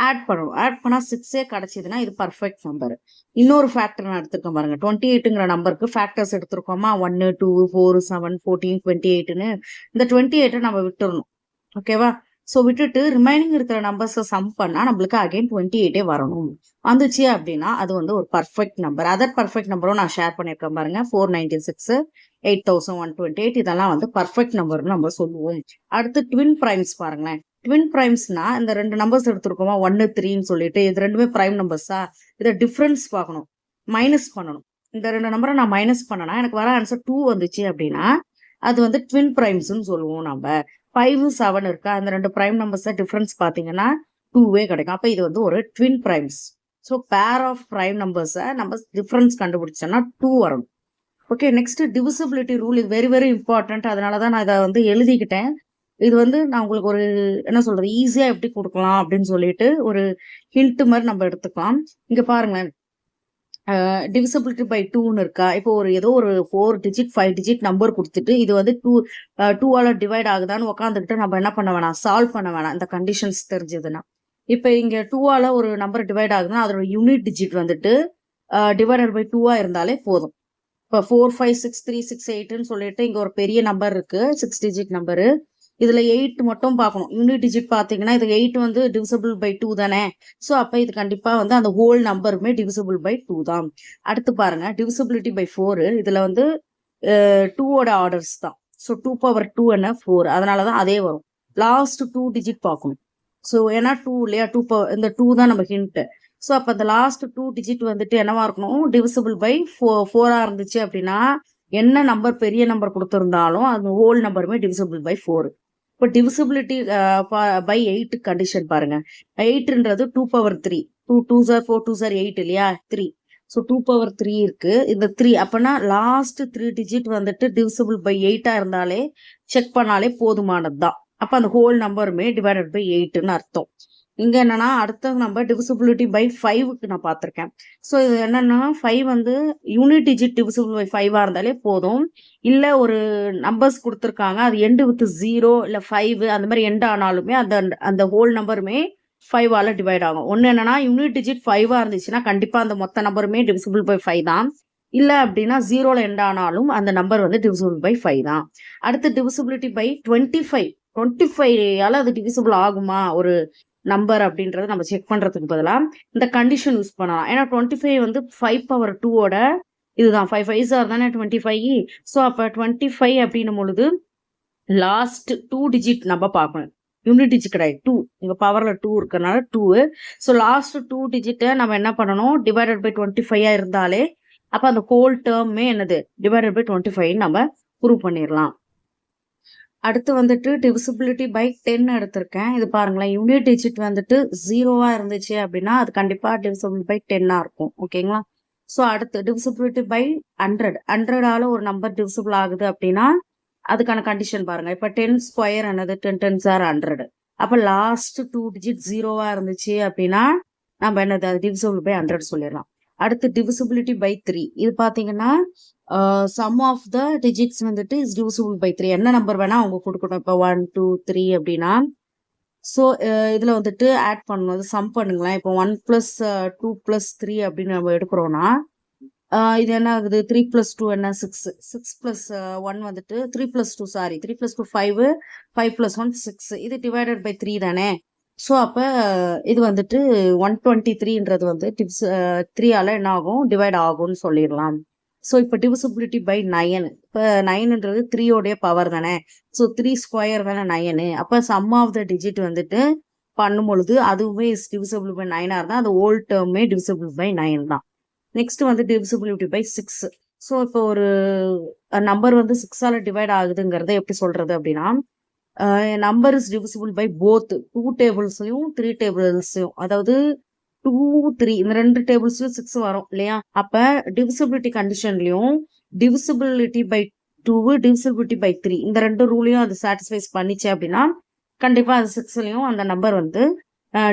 ஆட் பண்ணணும். ஆட் பண்ணா 6ஏ கிடைச்சதுன்னா இது பர்ஃபெக்ட் நம்பர். இன்னொரு ஃபேக்டர் நான் எடுத்திருக்கேன் பாருங்க. 28ங்கிற நம்பருக்கு ஃபேக்டர்ஸ் எடுத்திருக்கோமா? 1, 2, 4, 7, 14, 28ன்னு இந்த 28 நம்ம விட்டுறணும். ஓகேவா? ஸோ விட்டுட்டு ரிமைனிங் இருக்கிற நம்பர்ஸை சம் பண்ணா நம்மளுக்கு அகைன் 28 வரணும். வந்துச்சு அப்படின்னா அது வந்து ஒரு பர்ஃபெக்ட் நம்பர். அதர் பர்ஃபெக்ட் நம்பரும் நான் ஷேர் பண்ணியிருக்கேன் பாருங்க. 496, 8128 இதெல்லாம் வந்து பர்ஃபெக்ட் நம்பர்னு நம்ம சொல்லுவோம். அடுத்து ட்வின் பிரைம்ஸ் பாருங்களேன். ட்வின் பிரைம்ஸ்னா இந்த 2 நம்பர்ஸ் எடுத்திருக்கோமா? 1, 3ன்னு சொல்லிட்டு இது ரெண்டுமே பிரைம் நம்பர்ஸா? இதை டிஃபரன்ஸ் பார்க்கணும், மைனஸ் பண்ணணும். இந்த 2 நம்பரை நான் மைனஸ் பண்ணனா எனக்கு வர ஆன்சர் 2 வந்துச்சு அப்படின்னா அது வந்து ட்வின் பிரைம்ஸ்ன்னு சொல்லுவோம் நம்ம. 5, 7 இருக்கா? அந்த 2 பிரைம் நம்பர்ஸ் டிஃபரன்ஸ் பார்த்தீங்கன்னா 2வே கிடைக்கும். அப்போ இது வந்து ஒரு twin primes. So pair of prime நம்பர்ஸை நம்ம டிஃபரன்ஸ் கண்டுபிடிச்சோம்னா 2 வரணும். Okay, next divisibility rule. இது வெரி வெரி இம்பார்ட்டன்ட். அதனால தான் நான் இதை வந்து எழுதிக்கிட்டேன். இது வந்து நான் உங்களுக்கு ஒரு என்ன சொல்றது ஈஸியா எப்படி கொடுக்கலாம் அப்படின்னு சொல்லிட்டு ஒரு ஹிண்ட் மாதிரி நம்ம எடுத்துக்கலாம். இங்க பாருங்களேன், டிவிசிபிலிட்டி பை 2ன்னு இருக்கா? இப்போ ஏதோ ஒரு 4 டிஜிட் 5 டிஜிட் நம்பர் கொடுத்துட்டு இது வந்து 2ஆல டிவைட் ஆகுதான்னு உட்காந்துக்கிட்டு நம்ம என்ன பண்ண வேணாம், சால்வ் பண்ண வேணாம். இந்த கண்டிஷன்ஸ் தெரிஞ்சதுன்னா இப்போ இங்க 2ஆல ஒரு நம்பர் டிவைட் ஆகுதுன்னா அதோட யூனிட் டிஜிட் வந்துட்டு டிவைடட் பை 2ஆ இருந்தாலே போதும். இப்போ 4, 5, 6, 3, 6, 8ன்னு சொல்லிட்டு இங்க ஒரு பெரிய நம்பர் இருக்கு, 6 டிஜிட் நம்பரு. இதுல 8 மட்டும் பார்க்கணும். யூனிட் டிஜிட் பார்த்தீங்கன்னா இது 8 வந்து டிவிசிபிள் பை 2 தானே. ஸோ அப்போ இது கண்டிப்பா வந்து அந்த ஹோல் நம்பருமே டிவிசிபிள் பை 2 தான். அடுத்து பாருங்க, டிவிசிபிலிட்டி பை 4. இதுல வந்து 2ஓட ஆர்டர்ஸ் தான். ஸோ 2 பவர் 2 என்ன 4, அதனாலதான் அதே வரும். லாஸ்ட் 2 டிஜிட் பார்க்கணும். ஸோ ஏன்னா 2 இல்லையா? 2 இந்த 2 தான் நம்ம ஹிண்ட். ஸோ அப்போ அந்த லாஸ்ட் 2 டிஜிட் வந்துட்டு என்னவா இருக்கணும்? டிவிசிபிள் பை 4ஆ இருந்துச்சு அப்படின்னா என்ன நம்பர் பெரிய நம்பர் கொடுத்துருந்தாலும் அந்த ஹோல் நம்பருமே டிவிசிபிள் பை 4. இப்போ டிவிசிபிலிட்டி பை 8 கண்டிஷன் பாருங்க. 8ன்றது 2 power 3. 2 2s are 4 2s are 8 இல்லையா? 3. ஸோ 2 பவர் 3 இருக்கு. இந்த 3 அப்பனா லாஸ்ட் 3 டிஜிட் வந்துட்டு டிவிசிபிள் பை 8ஆ இருந்தாலே செக் பண்ணாலே போதுமானது தான். அப்போ அந்த ஹோல் நம்பருமே டிவைடட் பை 8ன்னு அர்த்தம். இங்க என்னன்னா அடுத்த நம்பர் டிவிசிபிலிட்டி பை 5க்கு நான் பார்த்திருக்கேன். ஸோ இது என்னன்னா 5 வந்து யூனிட் டிஜிட் டிவிசிபிள் பை 5ஆ இருந்தாலே போதும். இல்ல ஒரு நம்பர்ஸ் கொடுத்துருக்காங்க, அது எண்டு வித் 0 இல்ல 5 அந்த மாதிரி எண்ட் ஆனாலுமே அந்த அந்த ஹோல் நம்பருமே 5ஆல டிவைட் ஆகும். ஒன்னு என்னன்னா யூனிட் டிஜிட் 5ஆ இருந்துச்சுன்னா கண்டிப்பா அந்த மொத்த நம்பருமே டிவிசிபிள் பை 5 தான். இல்ல அப்படின்னா 0ல எண்ட் ஆனாலும் அந்த நம்பர் வந்து டிவிசிபிள் பை 5 தான். அடுத்து டிவிசிபிலிட்டி பை 25. 25ஆல அது டிவிசிபிள் ஆகுமா ஒரு நம்பர் அப்படின்றத நம்ம செக் பண்றதுக்கு பதிலாக இந்த கண்டிஷன் யூஸ் பண்ணலாம். ஏன்னா 25 வந்து 5 பவர் 2ஓட இதுதான். 5 5s are தானே 25. ஸோ அப்போ 25 அப்படின்னும் பொழுது லாஸ்ட் 2 டிஜிட் நம்ம பார்க்கணும். யூனிட் டிஜிட் கிடையாது, 2. இங்க பவர்ல 2 இருக்கிறனால 2. ஸோ லாஸ்ட் 2 டிஜிட்டை நம்ம என்ன பண்ணணும்? டிவைடட் பை 25ஆ இருந்தாலே அப்போ அந்த ஹோல் டேர்மே என்னது? டிவைடட் பை 25 நம்ம ப்ரூவ் பண்ணிடலாம். அடுத்து வந்துட்டு டிவிசிபிலிட்டி பை 10 எடுத்திருக்கேன். இது பாருங்களேன், யூனிட் டிஜிட் வந்துட்டு 0வா இருந்துச்சு அப்படின்னா அது கண்டிப்பா டிவிசிபிள் பை 10ஆ இருக்கும். ஓகேங்களா? ஸோ அடுத்து டிவிசிபிலிட்டி பை 100. 100ஆல ஒரு நம்பர் டிவிசிபிள் ஆகுது அப்படின்னா அதுக்கான கண்டிஷன் பாருங்க. இப்ப 10 ஸ்கொயர் என்னது 10 10s are 100. அப்ப லாஸ்ட் 2 டிஜிட் 0வா இருந்துச்சு அப்படின்னா நம்ம என்னது அது டிவிசிபிள் பை 100 சொல்லிடலாம். அடுத்து டிவிசிபிலிட்டி பை 3. இது பாத்தீங்கன்னா சம் ஆஃப் த டிஜிட்ஸ் வந்துட்டு இஸ் டிவிசிபிள் பை 3. என்ன நம்பர் வேணா அவங்க கொடுக்கணும். இப்போ 1 2 3 அப்படின்னா ஸோ இதுல வந்துட்டு ஆட் பண்ணணும். அது சம் பண்ணுங்களேன். இப்போ 1 + 2 + 3 அப்படின்னு நம்ம எடுக்கிறோம்னா இது என்ன ஆகுது? 3 + 2 என்ன 6. 6 + 1 வந்துட்டு 3 + 2 சாரி 3 + 2 5 5 + 1 6. இது டிவைடட் பை 3 தானே. ஸோ அப்ப இது வந்துட்டு 123ன்றது வந்து 3ஆல என்ன ஆகும்? டிவைட் ஆகும்னு சொல்லிடலாம். ஸோ இப்போ டிவிசிபிலிட்டி பை 9. இப்போ 9ன்றது 3யோடைய பவர் தானே. ஸோ 3 ஸ்கொயர் தானே 9. அப்போ சம் ஆஃப் த டிஜிட் வந்துட்டு பண்ணும் பொழுது அதுவுமே இஸ் டிவிசிபிள் பை 9ஆ இருந்தால் அது ஹோல் டேர்மே டிவிசிபிள் பை 9 தான். நெக்ஸ்ட் வந்து டிவிசிபிலிட்டி பை 6. ஸோ இப்போ ஒரு நம்பர் வந்து 6ஆல டிவைட் ஆகுதுங்கிறத எப்படி சொல்றது அப்படின்னா number is divisible by both 2 டேபிள்ஸ்லையும் 3 டேபிள்ஸ்லையும், அதாவது 2 3 இந்த 2 டேபிள்ஸ்லயும் 6 வரும் இல்லையா. அப்ப டிவிசிபிலிட்டி கண்டிஷன்லயும் டிவிசிபிலிட்டி பை 2 டிவிசிபிலிட்டி பை 3 இந்த 2 ரூலையும் அது சாட்டிஸ்ஃபைஸ் பண்ணிச்சு அப்படின்னா கண்டிப்பா அது 6லயும் அந்த நம்பர் வந்து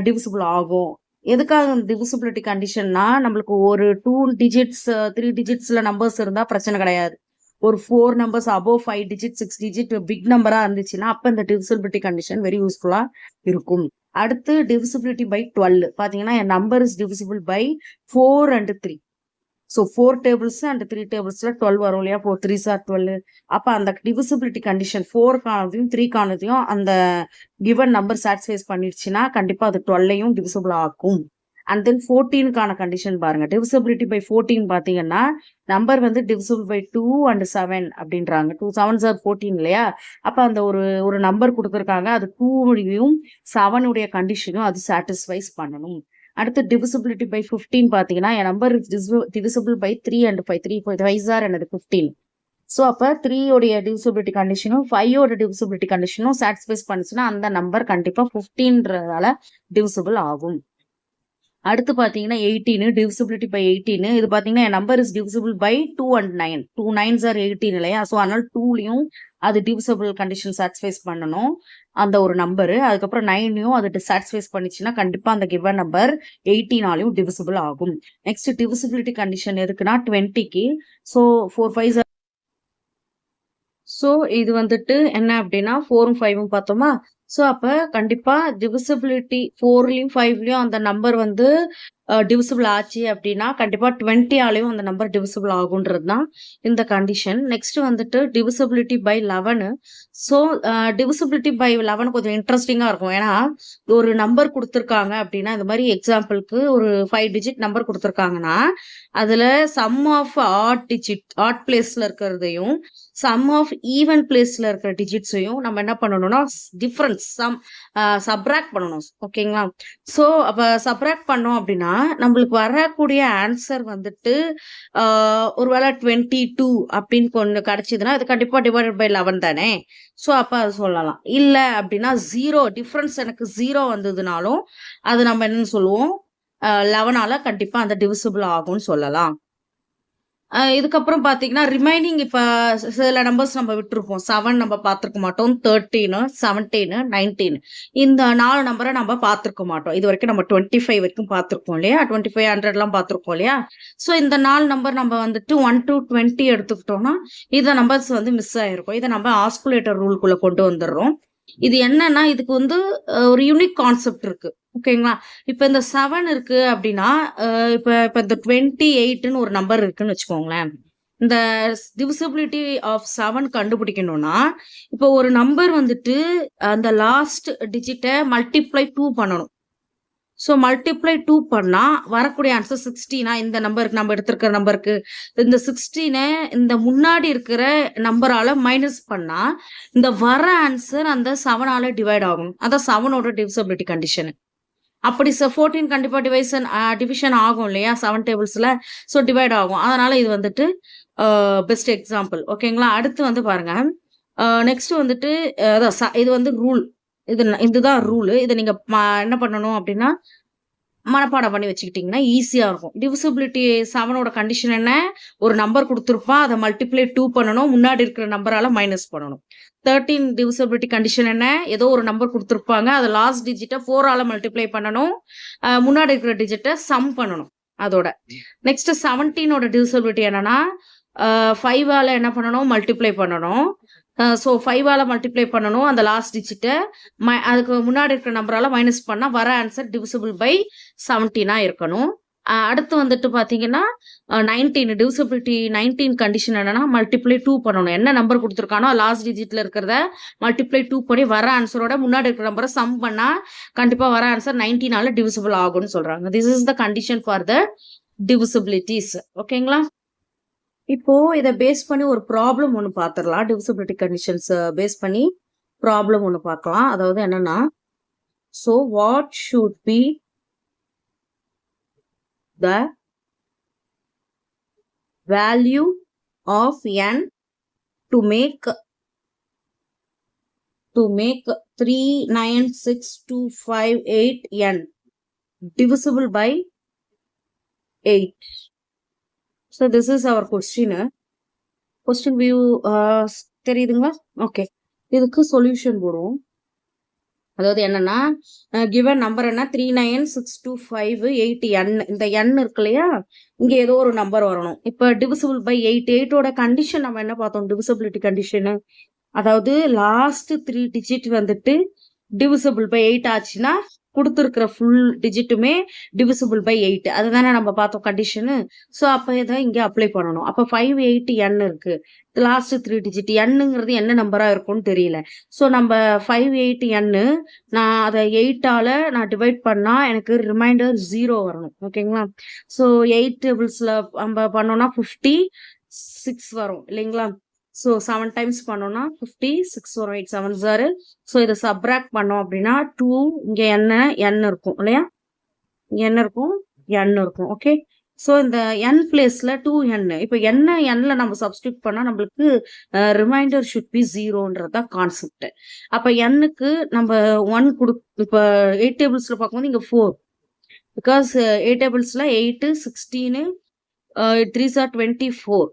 டிவிசிபிள் ஆகும். எதுக்காக டிவிசிபிலிட்டி கண்டிஷன்னா நம்மளுக்கு ஒரு 2 டிஜிட்ஸ் 3 டிஜிட்ஸ்ல நம்பர்ஸ் இருந்தா பிரச்சனை கிடையாது. ஒரு 4 numbers above 5 digit 6 digit big நம்பரா இருந்துச்சுன்னா அப்ப இந்த டிவிசிபிலிட்டி கண்டிஷன் வெரி யூஸ்ஃபுல்லா இருக்கும். அடுத்து டிவிசிபிலிட்டி பை 12. பாத்தீங்கன்னா number is divisible by 4 and 3. So 4 tables and 3 டேபிள்ஸ்ல 12 வரும் இல்லையா. 4 3s are 12. அப்ப அந்த டிவிசிபிலிட்டி கண்டிஷன் 4கானதையும் 3கானதையும் அந்த கிவன் நம்பர் சாட்டிஸ்ஃபைஸ் பண்ணிடுச்சுன்னா கண்டிப்பா அது 12ஐயும் டிவிசிபிள் ஆகும். அண்ட் தென் 14க்கான கண்டிஷன் பாருங்க. டிவிசிபிலிட்டி பை 14 பாத்தீங்கன்னா நம்பர் வந்து டிவிசிபிள் பை 2 and 7 அப்படின்றாங்க. 2 7s are 14 இல்லையா. அப்ப அந்த ஒரு நம்பர் கொடுத்துருக்காங்க, அது 2யும் 7உடைய கண்டிஷனும் அது சாட்டிஸ்ஃபைஸ் பண்ணணும். அடுத்து டிவிசிபிலிட்டி பை 15 பாத்தீங்கன்னா number divisible by 3 and 5. 3 5s are என்னது 15. ஸோ அப்போ 3யோடைய டிவிசிபிலிட்டி கண்டிஷனும் 5யோட டிவிசிபிலிட்டி கண்டிஷனும் சாட்டிஸ்ஃபைஸ் பண்ணுச்சுன்னா அந்த நம்பர் கண்டிப்பா 15ன்றதால டிவிசிபிள் ஆகும். அடுத்து பாத்தீங்கன்னா 18 டிவிசிபிலிட்டி பை 18. இது பாத்தீங்கன்னா number is divisible by 2 and 9. 2 9s are 18 இல்லையா. ஸோ அதனால 2லயும் அது டிவிசிபிள் கண்டிஷன் சாட்டிஸ்ஃபைஸ் பண்ணணும் அந்த ஒரு நம்பரு. அதுக்கப்புறம் 9யும் அது சாட்டிஸ்ஃபைஸ் பண்ணிச்சுன்னா கண்டிப்பா அந்த கிவன் நம்பர் 18ஆலையும் டிவிசிபிள் ஆகும். நெக்ஸ்ட் டிவிசிபிலிட்டி கண்டிஷன் எதுக்குன்னா 20க்கு. So 4 5s. ஸோ இது வந்துட்டு என்ன அப்படின்னா 4ம் 5ம் பார்த்தோமா. ஸோ அப்ப கண்டிப்பா டிவிசிபிலிட்டி 4லயும் 5லயும் அந்த நம்பர் வந்து டிவிசிபிள் ஆச்சு அப்படின்னா கண்டிப்பா 20ஆலையும் அந்த நம்பர் டிவிசிபிள் ஆகுன்றது தான் இந்த கண்டிஷன். நெக்ஸ்ட் வந்துட்டு divisibility by 11. So divisibility by 11 கொஞ்சம் இன்ட்ரெஸ்டிங்கா இருக்கும். ஏன்னா ஒரு நம்பர் கொடுத்துருக்காங்க அப்படின்னா இந்த மாதிரி எக்ஸாம்பிளுக்கு ஒரு 5 டிஜிட் நம்பர் கொடுத்துருக்காங்கன்னா அதுல சம் ஆஃப் ஆட் பிளேஸ்ல இருக்கிறதையும் சம் ஆஃப் ஈவன் பிளேஸ்ல இருக்கிற டிஜிட்ஸையும் நம்ம என்ன பண்ணணும்னா டிஃபரன்ஸ் சப்ராக்ட் பண்ணணும். ஓகேங்களா. ஸோ அப்ப சப்ராக்ட் பண்ணோம் அப்படின்னா நம்மளுக்கு வரக்கூடிய ஆன்சர் வந்துட்டு ஒருவேளை 22 அப்படின்னு கொண்டு கிடைச்சதுன்னா அது கண்டிப்பா டிவைடட் பை 11 தானே. ஸோ அப்ப அது சொல்லலாம். இல்ல அப்படின்னா 0 டிஃபரன்ஸ் எனக்கு 0 வந்ததுனாலும் அது நம்ம என்னன்னு சொல்லுவோம் 11ஆல கண்டிப்பா அந்த டிவிசிபிள் ஆகும்னு சொல்லலாம். இதுக்கப்புறம் பாத்தீங்கன்னா ரிமைனிங் இப்ப சில நம்பர்ஸ் நம்ம விட்டுருப்போம். 7 நம்ம பார்த்திருக்க மாட்டோம். 13 17 19 இந்த 4 நம்பரை நம்ம பார்த்திருக்க மாட்டோம். இது வரைக்கும் நம்ம 25 வரைக்கும் பார்த்திருக்கோம் இல்லையா. 25 100 எல்லாம் பார்த்திருக்கோம் இல்லையா. ஸோ இந்த 4 நம்பர் நம்ம வந்துட்டு 1 to 20 எடுத்துக்கிட்டோம்னா இந்த நம்பர்ஸ் வந்து மிஸ் ஆயிருக்கும். இதை நம்ம ஆஸ்குலேட்டர் ரூல்குள்ள கொண்டு வந்துடுறோம். இது என்னன்னா இதுக்கு வந்து ஒரு யூனிக் கான்செப்ட் இருக்கு. ஓகேங்களா. இப்ப இந்த 7 இருக்கு அப்படின்னா இப்ப இந்த 28ன்னு ஒரு நம்பர் இருக்குன்னு வச்சுக்கோங்களேன். இந்த டிவிசிபிலிட்டி ஆஃப் 7 கண்டுபிடிக்கணும்னா இப்ப ஒரு நம்பர் வந்துட்டு அந்த லாஸ்ட் டிஜிட்டை மல்டிப்ளை 2 பண்ணணும். ஸோ மல்டிப்ளை 2 பண்ணா வரக்கூடிய ஆன்சர் 16. இந்த நம்பருக்கு நம்ம எடுத்திருக்கிற நம்பருக்கு இந்த 16 இந்த முன்னாடி இருக்கிற நம்பரால மைனஸ் பண்ணா இந்த வர ஆன்சர் அந்த 7ஆல டிவைட் ஆகும். அதான் 7ஓட டிவிசிபிலிட்டி கண்டிஷன். அப்படி 14 கண்டிப்பா டிவிஷன் ஆகும் இல்லையா 7 டேபிள்ஸ்ல. ஸோ டிவைட் ஆகும். அதனால இது வந்துட்டு பெஸ்ட் எக்ஸாம்பிள். ஓகேங்களா. அடுத்து வந்து பாருங்க நெக்ஸ்ட் வந்துட்டு அதான் இது வந்து ரூல். இதுதான் ரூல். இதை நீங்க என்ன பண்ணணும் அப்படின்னா மனப்பாடம் பண்ணி வச்சுக்கிட்டீங்கன்னா ஈஸியா இருக்கும். டிவிசிபிலிட்டி 7ஓட கண்டிஷன் என்ன? ஒரு நம்பர் கொடுத்துருப்பான், அதை மல்டிப்ளை 2 பண்ணணும், முன்னாடி இருக்கிற நம்பரால மைனஸ் பண்ணணும். 13 டிவிசிபிலிட்டி கண்டிஷன் என்ன? ஏதோ ஒரு நம்பர் கொடுத்துருப்பாங்க, அதை லாஸ்ட் டிஜிட்டை 4ஆல மல்டிப்ளை பண்ணணும், முன்னாடி இருக்கிற டிஜிட்டை சம் பண்ணணும். அதோட நெக்ஸ்ட் 17ஓட டிவிசிபிலிட்டி என்னன்னா 5ஆல என்ன பண்ணணும்? மல்டிப்ளை பண்ணணும். ஸோ 5ஆல மல்டிப்ளை பண்ணணும் அந்த லாஸ்ட் டிஜிட்டை, அதுக்கு முன்னாடி இருக்கிற நம்பரால மைனஸ் பண்ணால் வர ஆன்சர் டிவிசிபிள் பை 17 இருக்கணும். அடுத்து வந்துட்டு பார்த்தீங்கன்னா 19 டிவிசிபிலிட்டி 19 கண்டிஷன் என்னன்னா மல்டிப்ளை 2 பண்ணணும். என்ன நம்பர் கொடுத்துருக்கானோ லாஸ்ட் டிஜிட்ல இருக்கிறத மல்டிப்ளை 2 பண்ணி வர ஆன்சரோட முன்னாடி இருக்கிற நம்பரை சம் பண்ணா கண்டிப்பா வர ஆன்சர் 19ஆல டிவிசிபிள் ஆகும்னு சொல்றாங்க. This is the condition for the divisibilities. ஓகேங்களா? இப்போ இதை பேஸ் பண்ணி ஒரு ப்ராப்ளம் ஒன்று பார்த்துடலாம். டிவிசிபிலிட்டி கண்டிஷன்ஸ் பேஸ் பண்ணி ப்ராப்ளம் ஒன்று பார்க்கலாம். அதாவது என்னன்னா, so what should be the value of n to make 39625 n divisible by 8. So this is our question. Question view தெரியுதுங்களா? ஓகே, இதுக்கு சொல்யூஷன் போடுவோம். அதாவது என்னன்னா கிவன் நம்பர் என்ன 39625 இந்த n இருக்கு இல்லையா, இங்க ஏதோ ஒரு நம்பர் வரணும். இப்ப டிவிசிபிள் பை 8ஓட கண்டிஷன் நம்ம என்ன பார்த்தோம்? டிவிசிபிலிட்டி கண்டிஷனு, அதாவது லாஸ்ட் 3 டிஜிட் வந்துட்டு டிவிசிபிள் பை 8 ஆச்சுன்னா கொடுத்துருக்கிற ஃபுல் டிஜிட்டுமே டிவிசிபிள் பை 8, அதுதானே நம்ம பார்த்தோம் கண்டிஷனு. ஸோ அப்போ இதை இங்கே அப்ளை பண்ணணும். அப்போ 58n இருக்கு, லாஸ்ட் 3 டிஜிட். என்னங்கிறது என்ன நம்பராக இருக்கும்னு தெரியல. ஸோ நம்ம 58n நான் அதை 8ஆல நான் டிவைட் பண்ணா எனக்கு ரிமைண்டர் 0 வரணும். ஓகேங்களா? ஸோ 8 டேபிள்ஸ்ல நம்ம பண்ணோம்னா 56 வரும் இல்லைங்களா? ஸோ 7 டைம்ஸ் பண்ணோம்னா 56 வரும். 8 7 0. ஸோ இதை சப்ராக்ட் பண்ணோம் அப்படின்னா 2, இங்கே n இருக்கும் இல்லையா, n இருக்கும், n இருக்கும். ஓகே, ஸோ இந்த n பிளேஸ்ல 2n, இப்போ nல நம்ம சப்ஸ்டியூட் பண்ணா நம்மளுக்கு ரிமைண்டர் ஷுட் பி 0ன்றது தான் கான்செப்ட். அப்போ nக்கு நம்ம 1 இப்போ 8 டேபிள்ஸ்ல பார்க்கும்போது இங்கே 4, பிகாஸ் 8 டேபிள்ஸ்ல 8 16 3s are 24.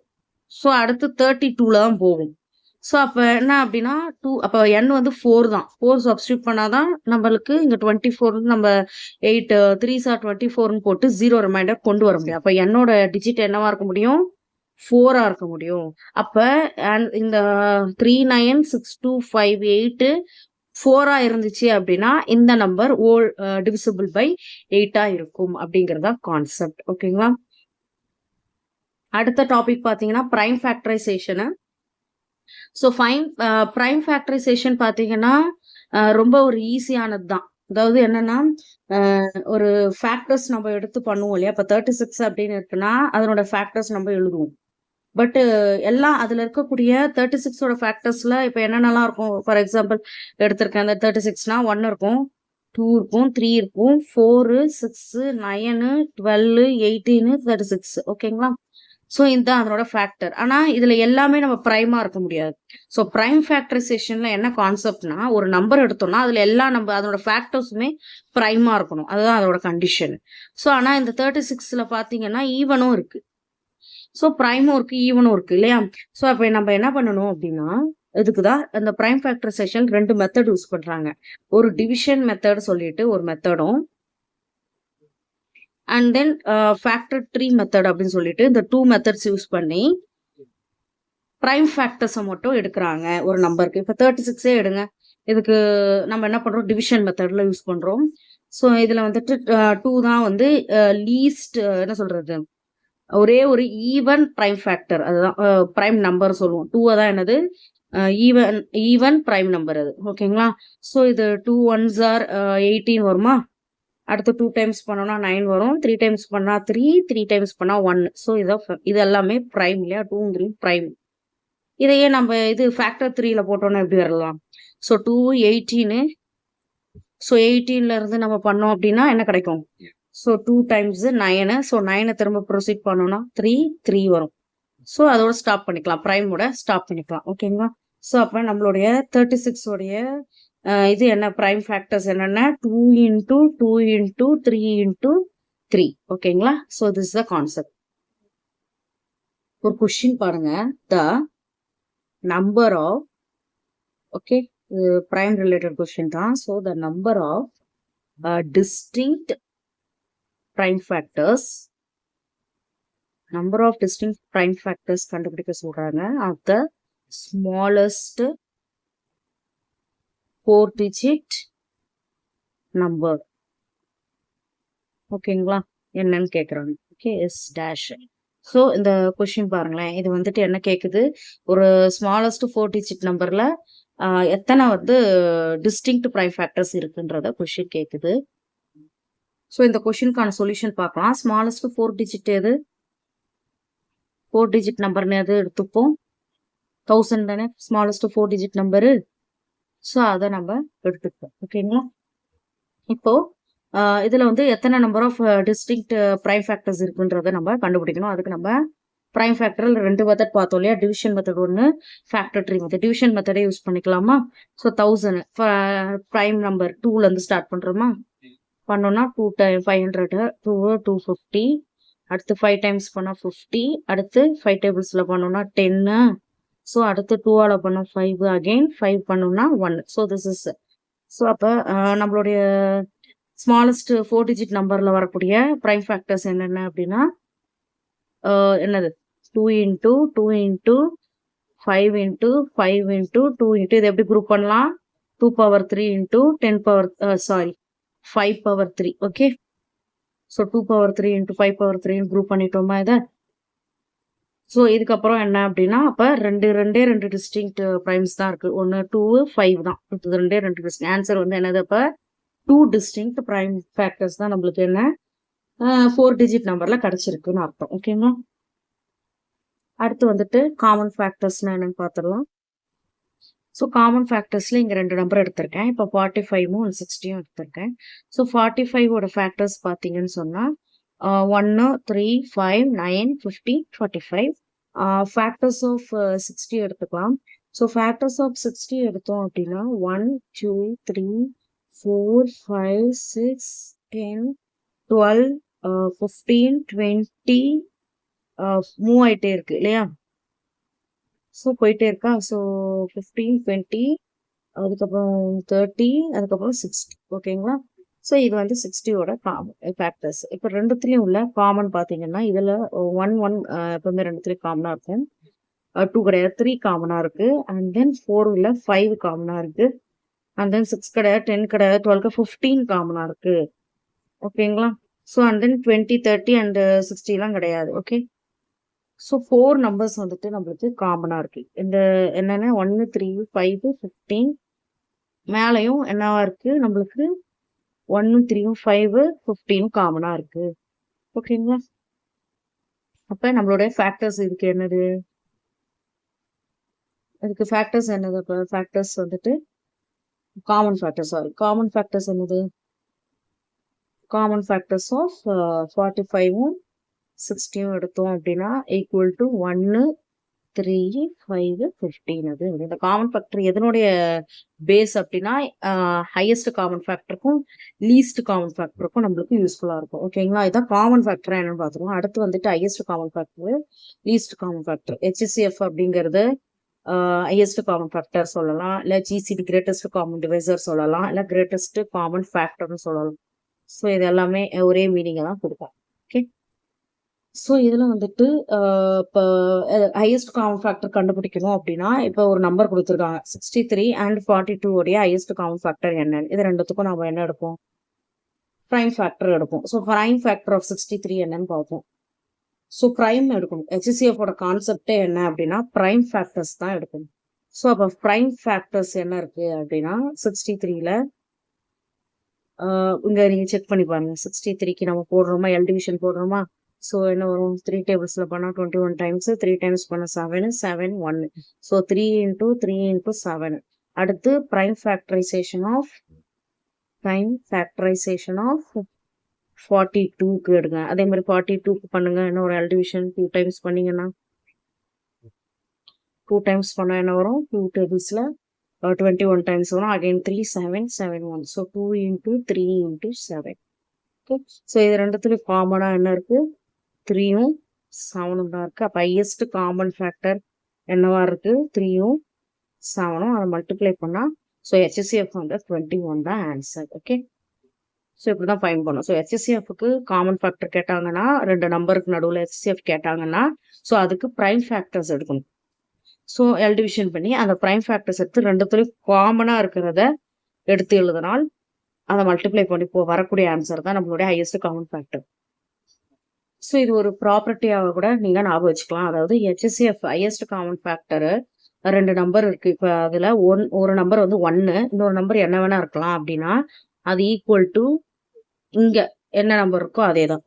ஸோ அடுத்து 32ல தான் போகும். ஸோ அப்போ என்ன அப்படின்னா 2, அப்போ n வந்து 4 தான். 4 சப்ஸ்டியூட் பண்ணாதான் நம்மளுக்கு இங்கே 24 நம்ம 8 3s are 24ன்னு போட்டு 0 ரிமைண்டர் கொண்டு வர முடியும். அப்போ என்னோட டிஜிட் என்னவா இருக்க முடியும்? 4ஆ இருக்க முடியும். அப்போ இந்த 39625 4ஆ இருந்துச்சு அப்படின்னா இந்த நம்பர் டிவிசிபிள் பை 8ஆ இருக்கும் அப்படிங்கிறதா கான்செப்ட். ஓகேங்களா? அடுத்த டாபிக் பார்த்தீங்கன்னா பிரைம் ஃபேக்டரைசேஷனு. ஸோ பிரைம் ஃபேக்டரைசேஷன் பார்த்தீங்கன்னா ரொம்ப ஒரு ஈஸியானது தான். அதாவது என்னன்னா ஒரு ஃபேக்டர்ஸ் நம்ம எடுத்து பண்ணுவோம் இல்லையா. இப்போ 36 அப்படின்னு இருக்குன்னா அதனோட ஃபேக்டர்ஸ் நம்ம எழுதுவோம். பட் எல்லாம் அதில் இருக்கக்கூடிய 36ஓட ஃபேக்டர்ஸில் இப்போ என்னென்னலாம் இருக்கும்? ஃபார் எக்ஸாம்பிள் எடுத்திருக்கேன், அந்த 36னா 1 இருக்கும், 2 இருக்கும், 3 இருக்கும், 4 6 9 12 18 36. ஓகேங்களா? ஸோ இதுதான் அதனோட ஃபேக்டர். ஆனால் இதில் எல்லாமே நம்ம ப்ரைமாக இருக்க முடியாது. ஸோ ப்ரைம் ஃபேக்டரைசேஷனில் என்ன கான்செப்ட்னா, ஒரு நம்பர் எடுத்தோம்னா அதில் எல்லா அதனோட ஃபேக்டர்ஸுமே ப்ரைமாக இருக்கணும், அதுதான் அதோட கண்டிஷன். ஸோ ஆனால் இந்த 36ல் பார்த்தீங்கன்னா ஈவனும் இருக்குது. ஸோ ப்ரைமும் இருக்குது, ஈவனும் இருக்குது இல்லையா. ஸோ அப்போ நம்ம என்ன பண்ணணும் அப்படின்னா, இதுக்கு தான் இந்த ப்ரைம் ஃபேக்டரைசேஷன் 2 மெத்தட் யூஸ் பண்ணுறாங்க. ஒரு டிவிஷன் மெத்தட் சொல்லிட்டு ஒரு மெத்தடும், and then factor tree method அப்படின்னு சொல்லிட்டு இந்த 2 மெத்தட்ஸ் யூஸ் பண்ணி ப்ரைம் ஃபேக்டர்ஸை மட்டும் எடுக்கிறாங்க ஒரு நம்பருக்கு. இப்போ 36 எடுங்க, இதுக்கு நம்ம என்ன பண்ணுறோம்? டிவிஷன் மெத்தடில் யூஸ் பண்ணுறோம். ஸோ இதில் வந்துட்டு 2 தான் வந்து லீஸ்ட் என்ன சொல்கிறது, ஒரே ஒரு ஈவன் ப்ரைம் ஃபேக்டர், அதுதான் ப்ரைம் நம்பர் சொல்லுவோம். 2 தான் என்னது ஈவன் ப்ரைம் நம்பர் அது. ஓகேங்களா? ஸோ இது 2 1s are 18 வருமா, அடுத்து 2 டைம்ஸ் பண்ணோம்னா 9 வரும், 3 டைம்ஸ் பண்ணா 3, 3 டைம்ஸ் பண்ணா 1. ஸோ இது எல்லாமே ப்ரைம் இல்லையா, 2 3 ப்ரைம். இதையே நம்ம இது ஃபேக்டர் 3ல போட்டோம்னா எப்படி வரலாம்? ஸோ 2 18, ஸோ 18ல இருந்து நம்ம பண்ணோம் அப்படின்னா என்ன கிடைக்கும்? ஸோ 2 டைம்ஸ் 9, ஸோ 9 திரும்ப ப்ரொசீட் பண்ணோம்னா 3 3 வரும். ஸோ அதோட ஸ்டாப் பண்ணிக்கலாம், ப்ரைமோட ஸ்டாப் பண்ணிக்கலாம். ஓகேங்களா? ஸோ அப்போ நம்மளுடைய 36 உடைய இது என்ன ப்ரைம் ஃபேக்டர்ஸ் என்னென்னா 2 into 2 into 3 into 3 ஓகேங்களா. So this the concept. ஒரு கொஸ்டின் பாருங்க. The number of okay prime related question தான். So the number of distinct prime factors கண்டுபிடிக்க சொல்றாங்க of the smallest 4-digit number. ஓகேங்களா, என்னன்னு கேக்குறாங்க. Okay, S dash. ஸோ இந்த கொஸ்டின் பாருங்களேன். இது வந்துட்டு என்ன கேக்குது, ஒரு ஸ்மாலஸ்ட் 4-digit நம்பர்ல எத்தனை வந்து டிஸ்டிங்க்ட் ப்ரைம் ஃபேக்டர்ஸ் இருக்குன்றத கொஸ்டின் கேக்குது. ஸோ இந்த கொஸ்டினுக்கான சொல்யூஷன் பார்க்கலாம். ஸ்மாலஸ்ட் 4-digit எது, 4-digit நம்பர்னு எது எடுத்துப்போம், 1000 தானே ஸ்மாலஸ்ட் 4-digit நம்பரு. ஸோ அதை நம்ம எடுத்துப்போம். ஓகேங்களா. இப்போ இதுல வந்து எத்தனை number of distinct prime factors இருக்குன்றத நம்ம கண்டுபிடிக்கணும். அதுக்கு நம்ம ப்ரைம் ஃபேக்டர் 2 மெத்தட் பார்த்தோம் இல்லையா, டிவிஷன் மெத்தட் ஒன்று, ஃபேக்டர் ட்ரீ மெத்தட். டிவிஷன் மெத்தடே யூஸ் பண்ணிக்கலாமா. ஸோ 1000 ப்ரைம் நம்பர் 2ல இருந்து ஸ்டார்ட் பண்றோமா, பண்ணோம்னா 2 × 500 250, அடுத்து 5 டைம்ஸ் பண்ணா 50, அடுத்து 5 டேபிள்ஸ்ல பண்ணோம்னா 10, ஸோ அடுத்து 2ஆல பண்ணா 5, அகெயின் 5 பண்ணோம்னா 1. So this is. ஸோ அப்போ நம்மளுடைய ஸ்மாலஸ்ட் 4-digit நம்பர்ல வரக்கூடிய ப்ரைம் ஃபேக்டர்ஸ் என்னென்ன அப்படின்னா என்னது 2 into 2 into 5 into 5 into 2 into இது எப்படி குரூப் பண்ணலாம், 2^3 into 5^3. Okay, so 2^3 into 5^3 group பண்ணிட்டோமா இதை. ஸோ இதுக்கப்புறம் என்ன அப்படின்னா, அப்போ ரெண்டு டிஸ்டிங்க்ட் ப்ரைம்ஸ் தான் இருக்கு. 1 2 5 தான். ரெண்டு டிஸ்டிங். ஆன்சர் வந்து என்னது, அப்போ 2 டிஸ்டிங்க்ட் ப்ரைம் ஃபேக்டர்ஸ் தான் நம்மளுக்கு என்ன 4-digit நம்பர்ல கிடைச்சிருக்குன்னு அர்த்தம். ஓகேங்களா. அடுத்து வந்துட்டு காமன் ஃபேக்டர்ஸ்னா என்னன்னு பார்த்துடலாம். ஸோ காமன் ஃபேக்டர்ஸ்ல இங்க 2 நம்பர் எடுத்திருக்கேன். இப்போ 45ம் 60யும் எடுத்திருக்கேன். ஸோ 45ஓட ஃபேக்டர்ஸ் பார்த்தீங்கன்னு சொன்னா 1 3 5 9 15 45. ஃபேக்டர்ஸ் ஆஃப் 60 எடுத்துக்கலாம். ஸோ ஃபேக்டர்ஸ் ஆஃப் 60 எடுத்தோம் அப்படின்னா 1 2 3 4 5 6 10 12 15 20 மூவ் ஆயிட்டே இருக்கு இல்லையா. ஸோ போயிட்டே இருக்கா. ஸோ 15 20 அதுக்கப்புறம் 30 அதுக்கப்புறம் 60. ஓகேங்களா. ஸோ இது வந்து 60ஓட ஃபேக்டர்ஸ். இப்போ ரெண்டுத்துலேயும் உள்ள காமன் பார்த்தீங்கன்னா இதில் 1 1 எப்பவுமே ரெண்டுத்துலேயும் காமனாக இருக்கும். 2 கிடையாது, 3 காமனாக இருக்கு. அண்ட் தென் 4 5 காமனாக இருக்கு. அண்ட் தென் 6 கிடையாது, 10 கிடையாது, 12 15 காமனாக இருக்கு. ஓகேங்களா. ஸோ அண்ட் தென் 20 30 அண்ட் 60 கிடையாது. ஓகே, ஸோ 4 நம்பர்ஸ் வந்துட்டு நம்மளுக்கு காமனாக இருக்கு. இந்த என்னென்ன 1 3 5 15 மேலையும் என்னவா இருக்கு, நம்மளுக்கு 1 3 5 15 காமனாக இருக்கு. ஓகேங்களா. அப்போ நம்மளுடைய ஃபேக்டர்ஸ் இதுக்கு என்னது, இதுக்கு ஃபேக்டர்ஸ் என்னது, இப்போ ஃபேக்டர்ஸ் வந்துட்டு காமன் ஃபேக்டர்ஸ் என்னது, காமன் ஃபேக்டர்ஸ் ஆஃப் 45ம் 60யும் எடுத்தோம் அப்படின்னா ஈக்குவல் டு 1 3 5 15. அது இந்த காமன் ஃபேக்டர் எதனுடைய பேஸ் அப்படின்னா ஹையஸ்ட் காமன் ஃபேக்டருக்கும் லீஸ்ட் காமன் ஃபேக்டருக்கும் நம்மளுக்கு யூஸ்ஃபுல்லாக இருக்கும். ஓகேங்களா. இதான் காமன் ஃபேக்டர் என்னன்னு பார்த்துருவோம். அடுத்து வந்துட்டு highest common factor, least common factor. HCF அப்படிங்கிறது ஹையஸ்ட் காமன் ஃபேக்டர் சொல்லலாம், இல்லை GCD கிரேட்டஸ்ட் காமன் டிவைசர் சொல்லலாம், இல்லை கிரேட்டஸ்ட் காமன் ஃபேக்டர்னு சொல்லலாம். ஸோ இது எல்லாமே ஒரே மீனிங்கை தான் கொடுக்கும். ஓகே, ஸோ இதில் வந்துட்டு இப்போ ஹையஸ்ட் காமன் ஃபேக்டர் கண்டுபிடிக்கணும் அப்படின்னா இப்போ ஒரு நம்பர் கொடுத்துருக்காங்க 63 அண்ட் 42 உடைய ஹையஸ்ட் காமன் ஃபேக்டர் என்னன்னு. இது ரெண்டுத்துக்கும் நம்ம என்ன எடுப்போம், ப்ரைம் ஃபேக்டர் எடுப்போம். ஸோ ப்ரைம் ஃபேக்டர் ஆஃப் 63 என்னன்னு பார்ப்போம். ஸோ ப்ரைம் எடுக்கணும். HCFோட கான்செப்டே என்ன அப்படின்னா ப்ரைம் ஃபேக்டர்ஸ் தான் எடுக்கணும். ஸோ அப்போ ப்ரைம் ஃபேக்டர்ஸ் என்ன இருக்கு அப்படின்னா 63ல இங்க நீங்க செக் பண்ணி பாருங்க. 63க்கு நம்ம போடுறோமா, எல் டிவிஷன் போடுறோமா. ஸோ என்ன வரும், 3 டேபிள்ஸ்ல பண்ணா 21 டைம்ஸ், 3 டைம்ஸ் பண்ண 7 7 1. So 3 into 3 into 7. அடுத்து ப்ரைம் ஃபேக்டரைசேஷன் ஆஃப் 42க்கு எடுங்க. அதே மாதிரி 42க்கு பண்ணுங்க. என்ன ஒரு எல் டிவிஷன் 2 டைம்ஸ் பண்ணீங்கன்னா 2 டைம்ஸ் பண்ணால் என்ன வரும் 2 டேபிள்ஸில் 21 டைம்ஸ் வரும் again 3 7 7 1 so 2 into 3 into 7 okay so இது ரெண்டுத்துலையும் காமனாக என்ன இருக்குது 3யும் 7ம் தான் இருக்குது அப்போ ஹையஸ்ட் காமன் ஃபேக்டர் என்னவா இருக்குது 3யும் 7ம் அதை மல்டிப்ளை பண்ணால் ஸோ HCF வந்து 21 தான் ஆன்சர் ஓகே ஸோ இப்படி தான் ஃபைன் பண்ணும் ஸோ HCFக்கு காமன் ஃபேக்டர் கேட்டாங்கன்னா 2 நம்பருக்கு நடுவில் HCF கேட்டாங்கன்னா ஸோ அதுக்கு ப்ரைம் ஃபேக்டர்ஸ் எடுக்கணும் ஸோ எல் டிவிஷன் பண்ணி அந்த ப்ரைம் ஃபேக்டர்ஸ் எடுத்து ரெண்டுத்துலையும் காமனாக இருக்கிறத எடுத்து எழுதினால் அதை மல்டிப்ளை பண்ணி வரக்கூடிய ஆன்சர் தான் நம்மளுடைய ஹையஸ்ட் காமன் ஃபேக்டர் ஸோ இது ஒரு ப்ராப்பர்ட்டியாக கூட நீங்கள் ஞாபகம் வச்சுக்கலாம் அதாவது HCF highest common factor 2 number இருக்குது இப்போ அதில் ஒரு நம்பர் வந்து 1 இன்னொரு நம்பர் என்ன வேணா இருக்கலாம் அப்படின்னா அது ஈக்குவல் டு இங்கே என்ன நம்பர் இருக்கோ அதே தான்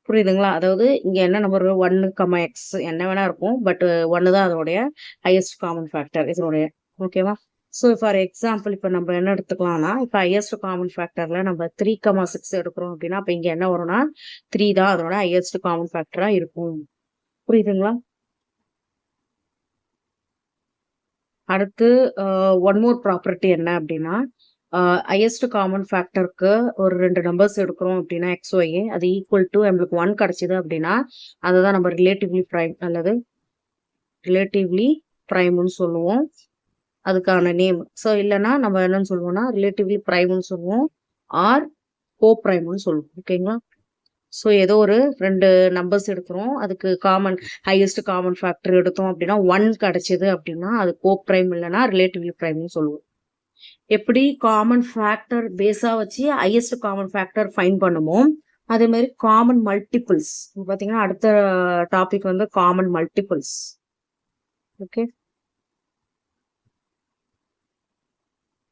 புரியுதுங்களா அதாவது இங்கே என்ன நம்பர் 1, x என்ன வேணா இருக்கும் பட் 1 தான் அதோடைய ஹையஸ்ட் காமன் ஃபேக்டர் இதனுடைய ஓகேவா ஸோ ஃபார் எக்ஸாம்பிள் இப்போ நம்ம என்ன எடுத்துக்கலாம்னா இப்போ ஹையஸ்ட் காமன் ஃபேக்டரில் நம்ம 3, 6 எடுக்கிறோம் அப்படின்னா அப்போ இங்கே என்ன வரும்னா 3 தான் அதோட ஹையஸ்ட் காமன் ஃபேக்டராக இருக்கும் புரியுதுங்களா அடுத்து ஒன் மோர் ப்ராப்பர்ட்டி என்ன அப்படின்னா ஹையஸ்ட் காமன் ஃபேக்டருக்கு ஒரு 2 நம்பர்ஸ் எடுக்கிறோம் அப்படின்னா XY அது ஈக்குவல் டு நம்மளுக்கு 1 கிடச்சிது அப்படின்னா அதை தான் நம்ம ரிலேட்டிவ்லி ப்ரைம் அல்லது ரிலேட்டிவ்லி ப்ரைம்னு சொல்லுவோம் அதுக்கான நேம் ஸோ இல்லைன்னா நம்ம என்னன்னு சொல்லுவோம்னா ரிலேட்டிவ்லி ப்ரைம்னு சொல்லுவோம் ஆர் கோ ப்ரைம்னு சொல்லுவோம் ஓகேங்களா ஸோ ஏதோ ஒரு 2 நம்பர்ஸ் எடுக்கிறோம் அதுக்கு ஹையஸ்ட் காமன் ஃபேக்டர் எடுத்தோம் அப்படின்னா 1 கிடச்சிது அப்படின்னா அது கோ ப்ரைம் இல்லைன்னா ரிலேட்டிவ்லி ப்ரைம்னு சொல்லுவோம் எப்படி காமன் ஃபேக்டர் பேஸாக வச்சு ஹையஸ்ட் காமன் ஃபேக்டர் ஃபைன் பண்ணுமோ அதே மாதிரி காமன் மல்டிபிள்ஸ் பார்த்தீங்கன்னா அடுத்த டாபிக் வந்து காமன் மல்டிபிள்ஸ் ஓகே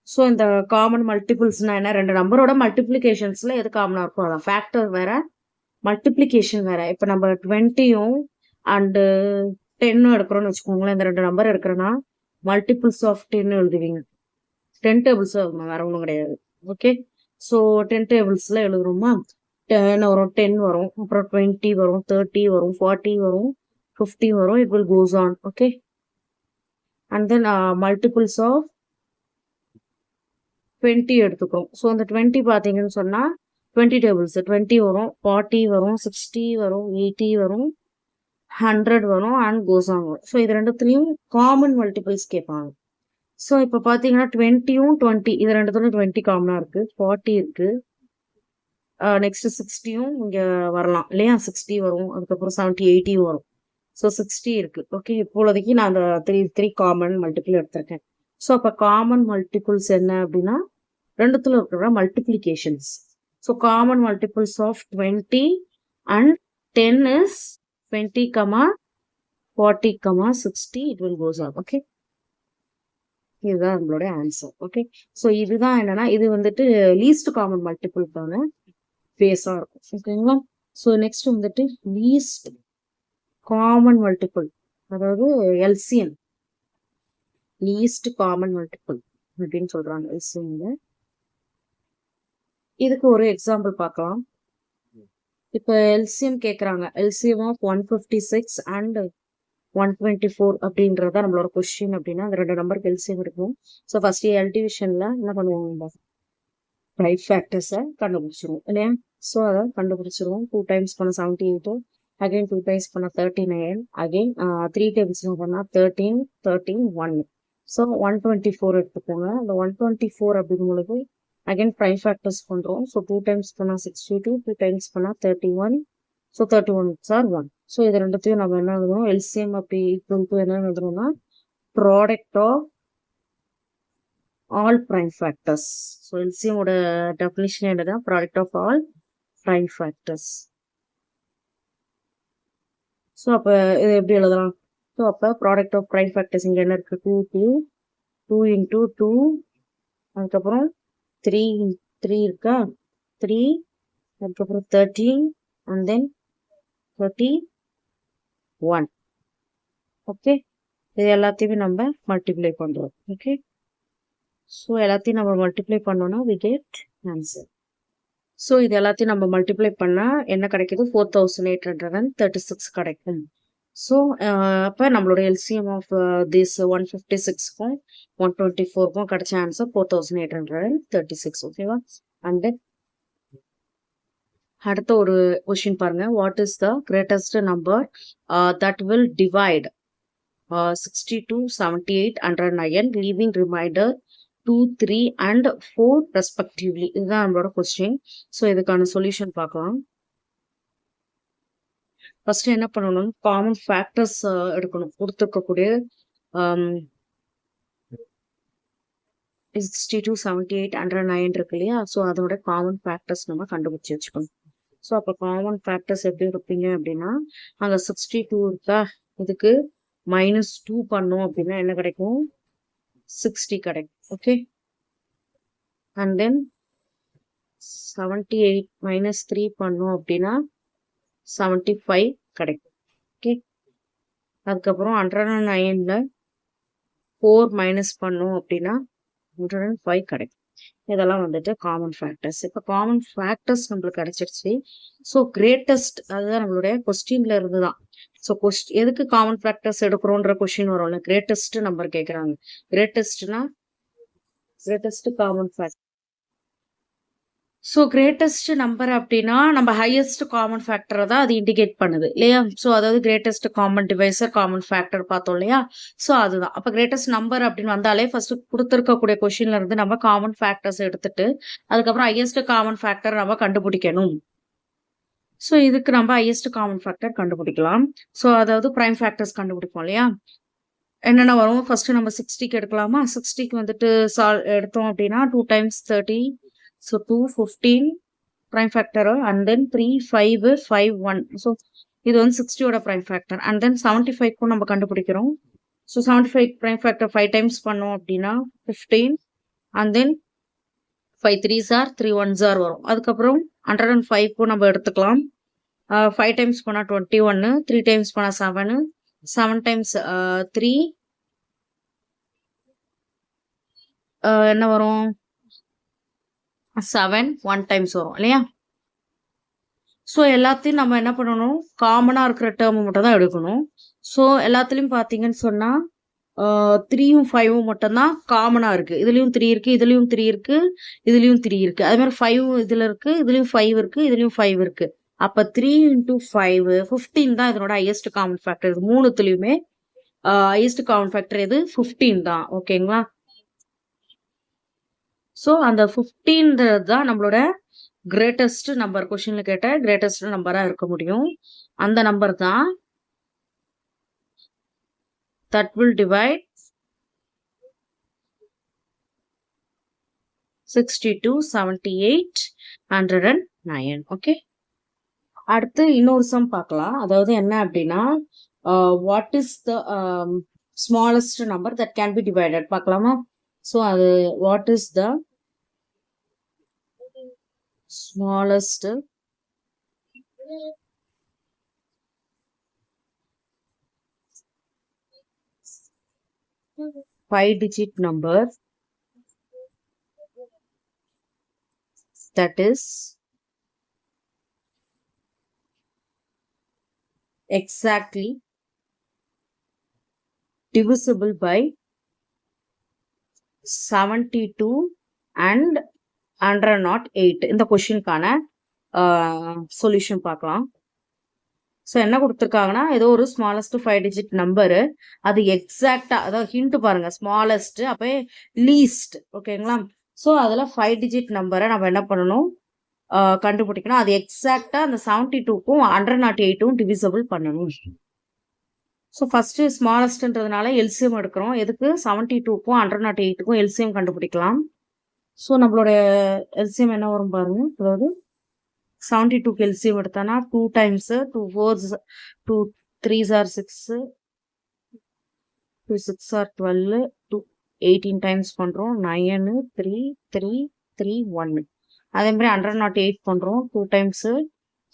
ஸோ இந்த காமன் மல்டிபிள்ஸ்னா என்ன 2 நம்பரோட மல்டிப்ளிகேஷன்ஸ்ல எது காமனாக இருக்கும் அதான் ஃபேக்டர் வேற மல்டிப்ளிகேஷன் வேற இப்போ நம்ம 20யும் அண்டு 10ம் எடுக்கிறோம்னு வச்சுக்கோங்களேன் இந்த 2 நம்பர் எடுக்கிறோன்னா மல்டிபிள்ஸ் ஆஃப் 10 எழுதுவீங்க 10 டேபிள்ஸ் வேற ஒன்றும் கிடையாது ஓகே ஸோ 10 டேபிள்ஸ்ல எழுதுறோமா 10 வரும் 10 வரும் அப்புறம் 20 வரும் 30 வரும் 40 வரும் 50 வரும் it will goes on okay and then multiples of 20 எடுத்துக்கிறோம் ஸோ அந்த 20 பார்த்தீங்கன்னு சொன்னால் 20 டேபிள்ஸ் 20 வரும் 40 வரும் 60 வரும் 80 வரும் 100 வரும் அண்ட் கோஸ் ஆன் வரும் ஸோ இது ரெண்டுத்துலேயும் காமன் மல்டிபிள்ஸ் கேட்பாங்க ஸோ இப்போ பார்த்தீங்கன்னா 20யும் 20 இது ரெண்டுத்துலையும் 20 காமனாக இருக்குது 40 இருக்குது நெக்ஸ்ட் 60யும் இங்கே வரலாம் இல்லையா 60 வரும் அதுக்கப்புறம் 70 80 வரும் ஸோ 60 இருக்குது ஓகே இப்போதைக்கு நான் அந்த 3 காமன் மல்டிபிள் எடுத்திருக்கேன் ஸோ அப்போ காமன் மல்டிபிள்ஸ் என்ன அப்படின்னா ரெண்டுத்துல இருக்கிற multiplications so common multiples of 20 and 10 is 20, 40, 60 it will goes on okay இதுதான் நம்மளுடைய ஆன்சர் ஓகே ஸோ இதுதான் என்னன்னா இது வந்துட்டு லீஸ்ட் காமன் மல்டிபிள்கான பேஸா இருக்கும் ஓகேங்களா ஸோ நெக்ஸ்ட் வந்துட்டு லீஸ்ட் காமன் மல்டிபிள் அதாவது எல்சிஎம் லீஸ்ட் காமன் மல்டிபிள் அப்படின்னு சொல்றாங்க எல்சிஎம்ல இதுக்கு ஒரு எக்ஸாம்பிள் பார்க்கலாம் இப்போ எல்சிஎம் கேட்குறாங்க எல்சிஎம் ஆஃப் 156 அண்ட் 124 அப்படின்றத நம்மளோட கொஸ்டின் அப்படின்னா அந்த 2 நம்பருக்கு எல்சிஎம் இருக்கும் ஸோ ஃபர்ஸ்ட் எல் டிவிஷன்ல என்ன பண்ணுவோம் ப்ரைம் ஃபேக்டர்ஸை கண்டுபிடிச்சிருவோம் இல்லையா ஸோ அதை கண்டுபிடிச்சிருவோம் 2 டைம்ஸ் பண்ண 78 அகைன் 2 டைம்ஸ் பண்ண 39 அகைன் 3 டைம்ஸ் பண்ணால் 13 13 1 ஸோ 124 எடுத்துக்கோங்க அந்த 124 அப்படிங்கும்போது அகைன் ப்ரைம் ஃபேக்டர்ஸ் பண்ணுறோம் ஸோ 2 டைம்ஸ் பண்ணால் 62 2 டைம்ஸ் பண்ணால் 31 ஸோ 31 சார் 1 ஸோ இது ரெண்டுத்தையும் நம்ம என்ன எழுதுறோம் எல்சிஎம் அப்படி ஈக்குவல் டு என்ன எழுதுறோம்னா product of all prime factors so எல்சிஎமோட டெஃபினிஷன் என்னன்னா product of all prime factors so அப்போ இது எப்படி எழுதலாம் ஸோ அப்போ ப்ராடக்ட் ஆஃப் ப்ரைம் ஃபேக்டர்ஸ் இங்கே என்ன இருக்குது 2 இன்ட்டு 2 அதுக்கப்புறம் 3 இருக்கா 3 அதுக்கப்புறம் 13 and then 31 ஓகே இது எல்லாத்தையுமே நம்ம மல்டிப்ளை பண்ணுறோம் ஓகே ஸோ எல்லாத்தையும் நம்ம மல்டிப்ளை பண்ணோம்னா we get answer ஸோ இது எல்லாத்தையும் நம்ம மல்டிப்ளை பண்ணால் என்ன கிடைக்குது 4836 கிடைக்கும் ஸோ அப்போ நம்மளோட எல்சிஎம் ஆஃப் திஸ் 156க்கும் 124க்கும் கிடைச்ச ஆன்சர் 4836. ஓகேவா? அண்ட் தென் அடுத்த ஒரு கொஸ்டின் பாருங்க. What is the greatest number that will divide 62, 78, 109, leaving remainder 2, 3 and 4 respectively. இதுதான் நம்மளோட கொஸ்டின். ஸோ இதுக்கான சொல்யூஷன் பார்க்கலாம். ஃபர்ஸ்ட் என்ன பண்ணணும், காமன் ஃபேக்டர்ஸ் எடுக்கணும். கொடுத்துருக்கக்கூடிய 62, 78, 109 இருக்கு இல்லையா? ஸோ அதோட காமன் ஃபேக்டர்ஸ் நம்ம கண்டுபிடிச்சி வச்சுக்கணும். ஸோ அப்போ காமன் ஃபேக்டர்ஸ் எப்படி இருப்பீங்க அப்படின்னா, அங்கே 62 இருக்கா, இதுக்கு -2 பண்ணோம் அப்படின்னா என்ன கிடைக்கும்? 60 கிடைக்கும். ஓகே. அண்ட் தென் 78 -3 பண்ணோம் அப்படின்னா 75 கிடைக்கும். ஓகே. அதுக்கப்புறம் 109ல 4 மைனஸ் பண்ணோம் அப்படின்னா 105 கிடைக்கும். இதெல்லாம் வந்துட்டு காமன் ஃபேக்டர்ஸ். இப்போ காமன் ஃபேக்டர்ஸ் நம்மளுக்கு கிடைச்சிருச்சு. ஸோ கிரேட்டஸ்ட், அதுதான் நம்மளுடைய கொஸ்டின்ல இருந்து தான். ஸோ எதுக்கு காமன் ஃபேக்டர்ஸ் எடுக்கிறோன்ற கொஸ்டின் வரும்ல, கிரேட்டஸ்ட் நம்பர் கேட்குறாங்க. கிரேட்டஸ்ட்னா greatest common factor. So greatest number அப்படின்னா நம்ம ஹையஸ்ட் காமன் ஃபேக்டரை தான் அது இண்டிகேட் பண்ணுது இல்லையா? ஸோ அதாவது greatest common divisor, common factor பார்த்தோம் இல்லையா? ஸோ அதுதான். அப்போ கிரேட்டஸ்ட் நம்பர் அப்படின்னு வந்தாலே ஃபர்ஸ்ட் கொடுத்துருக்கக்கூடிய கொஸ்டின்ல இருந்து நம்ம காமன் ஃபேக்டர்ஸ் எடுத்துட்டு அதுக்கப்புறம் ஹையஸ்ட் காமன் ஃபேக்டர் நம்ம கண்டுபிடிக்கணும். ஸோ இதுக்கு நம்ம ஹையஸ்ட் காமன் ஃபேக்டர் கண்டுபிடிக்கலாம். ஸோ அதாவது பிரைம் ஃபேக்டர்ஸ் கண்டுபிடிப்போம் இல்லையா? என்னென்ன வரும்? ஃபர்ஸ்ட் நம்ம 60க்கு எடுக்கலாமா? 60க்கு வந்துட்டு எடுத்தோம் அப்படின்னா 2 times 30. So 2, 15 prime factor and then 3, 5, 5, 1. So இது வந்து 60 ஓட prime factor. And then 75க்கும் நம்ம கண்டுபிடிக்கிறோம். So 75 prime factor 5 times பண்ணோம் அப்படின்னா 15. And then 5 3s are 3 1s are வரும். அதுக்கப்புறம் 105க்கும் நம்ம எடுத்துக்கலாம். 5 times பண்ணா 21, 3 times பண்ணா 7, 7 times 3 என்ன வரும்? 7 1 times வரும் இல்லையா? ஸோ எல்லாத்தையும் நம்ம என்ன பண்ணணும், காமனாக இருக்கிற டேர்ம் மட்டும் தான் எடுக்கணும். ஸோ எல்லாத்துலேயும் பார்த்தீங்கன்னு சொன்னால் 3யும் 5ம் மட்டும்தான் காமனாக இருக்குது. இதுலேயும் 3 இருக்குது, இதுலேயும் 3 இருக்குது, இதுலேயும் 3 இருக்குது. அதே மாதிரி 5ம் இதில் இருக்குது, இதுலேயும் 5 இருக்குது, இதுலேயும் 5 இருக்குது. அப்போ 3 × 5 15 தான் இதனோட ஹையஸ்ட் காமன் ஃபேக்டர். இது மூணுத்துலேயுமே ஹையஸ்ட் காமன் ஃபேக்டர் எது? 15 தான். ஓகேங்களா? ஸோ அந்த 15 தான் நம்மளோட கிரேட்டஸ்ட் நம்பர். கொஸ்டின்ல கேட்ட கிரேட்டஸ்ட் நம்பரா இருக்க முடியும். அந்த நம்பர் தான் that will divide 62, 78, 109. ஓகே. அடுத்து இன்னொரு சம் பார்க்கலாம். அதாவது என்ன அப்படின்னா, what is the smallest number that can be divided பார்க்கலாமா? ஸோ அது what is the smallest 5-digit number that is exactly divisible by 72 and 108. இந்த கொஸ்டினுக்கான சொல்யூஷன் பார்க்கலாம். ஸோ என்ன கொடுத்துருக்காங்கன்னா, ஏதோ ஒரு ஸ்மாலஸ்ட் 5-digit நம்பரு, அது எக்ஸாக்டா, அதாவது ஹிண்ட் பாருங்க, ஸ்மாலஸ்ட் அப்போ லீஸ்ட். ஓகேங்களா? ஸோ அதில் 5-digit நம்பரை நம்ம என்ன பண்ணணும், கண்டுபிடிக்கணும். அது எக்ஸாக்டா அந்த 72க்கும் 108ம் டிவிசபிள் பண்ணணும். ஸோ ஃபர்ஸ்ட் ஸ்மாலஸ்ட்ன்றதுனால எல்சிஎம் எடுக்கிறோம். எதுக்கு? 72க்கும் 108க்கும் எல்சிஎம் கண்டுபிடிக்கலாம். ஸோ நம்மளோட எல்சிஎம் என்ன வரும் பாருங்க. அதாவது 72க்கு LCM எடுத்தானா 2 times 2 4s 2 3s are 6, 2 6 are 12, 2 18 times பண்றோம். 9 3 3 3 1. அதே மாதிரி 108 பண்றோம் 2 times.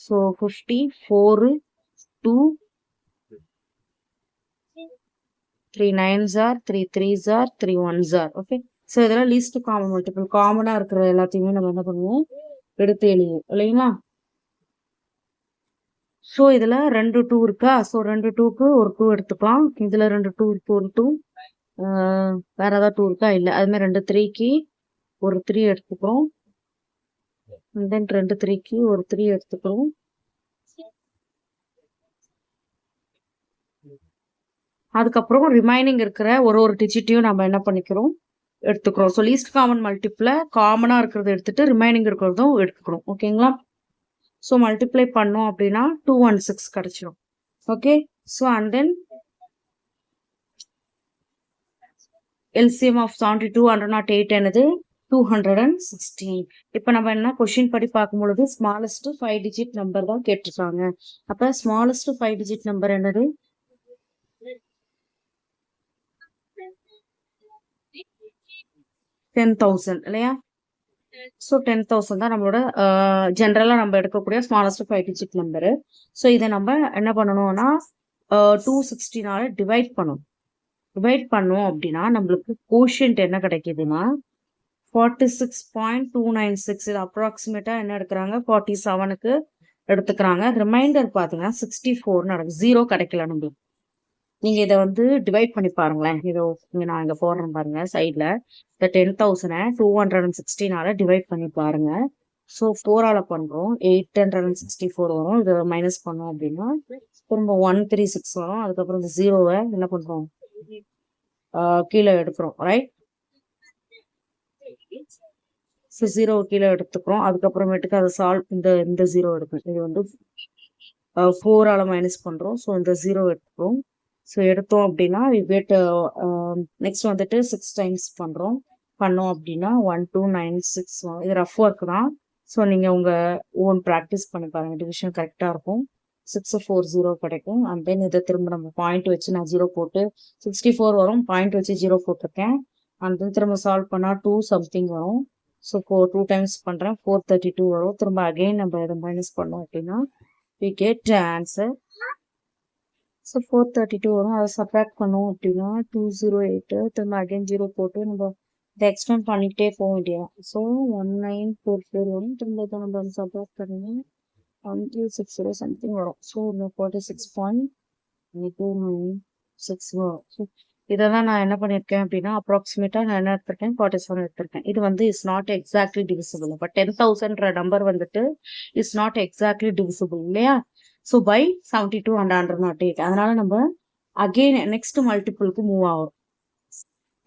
So 50 4 2 3 9s are 3 3s are 3 1s are. Okay. So இதெல்லாம் லீஸ்ட் காமன் மல்டிபிள். காமனாக இருக்கிற எல்லாத்தையுமே நம்ம என்ன பண்ணுவோம், எடுத்து எழுதுவோம் இல்லைங்களா? ஸோ இதில் 2 2 இருக்கா? ஸோ 2 2க்கு ஒரு 2 எடுத்துக்கலாம். இதில் 2 2 இருக்கு, ஒரு 2. வேற ஏதாவது 2 இருக்கா? இல்லை. அதுமாதிரி 2 3க்கு ஒரு 3 எடுத்துக்கிறோம். தென் 2 3க்கு ஒரு 3 எடுத்துக்கிறோம். அதுக்கப்புறம் ரிமைனிங் இருக்கிற ஒரு டிஜிட்டையும் நம்ம என்ன பண்ணிக்கிறோம், எடுத்துக்கிறோம். ஸோ லீஸ்ட் காமன் மல்டிப்ள காமனாக இருக்கிறத எடுத்துட்டு ரிமைனிங் இருக்கிறதும் எடுத்துக்கிறோம். ஓகேங்களா? ஸோ மல்டிப்ளை பண்ணோம் அப்படின்னா 216 கிடைச்சிடும். Okay. So and then LCM of 72 108 என்னது 216. இப்போ நம்ம என்ன கொஸ்டின் படி பார்க்கும்பொழுது ஸ்மாலஸ்ட் 5 டிஜிட் நம்பர் தான் கேட்டிருக்காங்க. அப்போ ஸ்மாலஸ்ட் 5 டிஜிட் நம்பர் என்னது 10,000 இல்லையா? ஸோ 10,000 தான் நம்மளோட ஜென்ரலாக நம்ம எடுக்கக்கூடிய ஸ்மாலஸ்ட் 5 டிஜிட் நம்பரு. ஸோ இதை நம்ம என்ன பண்ணணும்னா 216 டிவைட் பண்ணணும். டிவைட் பண்ணோம் அப்படின்னா நம்மளுக்கு கோஷியன்ட் என்ன கிடைக்குதுன்னா 46.296. இது அப்ராக்சிமேட்டாக என்ன எடுக்கிறாங்க 47க்கு எடுத்துக்கிறாங்க. ரிமைண்டர் பார்த்தீங்கன்னா 64 நடக்கும். 0 கிடைக்கல நம்மளுக்கு. நீங்க இதை வந்து டிவைட் பண்ணி பாருங்களேன். இதை நான் இங்க போடுறேன் பாருங்க சைட்ல. இந்த 10,000 216 டிவைட் பண்ணி பாருங்க. ஸோ 4ஆல பண்றோம் 864 வரும். இதை மைனஸ் பண்ணோம் அப்படின்னா திரும்ப 136 வரும். அதுக்கப்புறம் இந்த 0வை என்ன பண்றோம் கீழே எடுக்கிறோம். ரைட். ஸோ 0 கீழே எடுத்துக்கிறோம். அதுக்கப்புறமேட்டுக்கு அதை சால்வ் இந்த 0 எடுக்கணும். இது வந்து 4ஆல மைனஸ் பண்றோம். ஸோ இந்த 0 எடுத்துக்கிறோம். ஸோ எடுத்தோம் அப்படின்னா நெக்ஸ்ட் வந்துட்டு 6 டைம்ஸ் பண்ணோம் அப்படின்னா 1296 இது ரஃப் ஒர்க் தான். ஸோ நீங்கள் உங்கள் ஓன் ப்ராக்டிஸ் பண்ணி பாருங்கள். டிவிஷன் கரெக்டாக இருக்கும். 640 கிடைக்கும். அண்ட் தென் இதை திரும்ப நம்ம பாயிண்ட் வச்சு நான் 0 போட்டு 64 வரும். பாயிண்ட் வச்சு 0 போட்டிருக்கேன். அண்ட் தென் திரும்ப சால்வ் பண்ணால் 2 சம்திங் வரும். ஸோ 2 டைம்ஸ் பண்ணுறேன் 432 வரும். திரும்ப அகெயின் நம்ம இதை மைனஸ் பண்ணோம் அப்படின்னா we get answer. ஸோ 432 வரும். அதை சப்ராக்ட் பண்ணோம் அப்படின்னா 208. திரும்ப அகைன் 0 போட்டு நம்ம இதை எக்ஸ்டெண்ட் பண்ணிக்கிட்டே போக வேண்டியதான். ஸோ 1944 வரும். திரும்ப இதை நம்ம சப்ராக்ட் பண்ணி 1360 சம்திங் வரும். ஸோ 46.296 வரும். ஸோ இதை தான் நான் என்ன பண்ணியிருக்கேன் அப்படின்னா அப்ராக்சிமேட்டாக நான் என்ன எடுத்திருக்கேன் 47 எடுத்திருக்கேன். இது வந்து is not exactly divisible. But 10,000 number வந்துட்டு இஸ் நாட் எக்ஸாக்ட்லி டிவிசிபிள் இல்லையா? So by 72 and 108. அதனால நம்ம அகெயின் நெக்ஸ்ட் மல்டிபிளுக்கு மூவ் ஆகும்.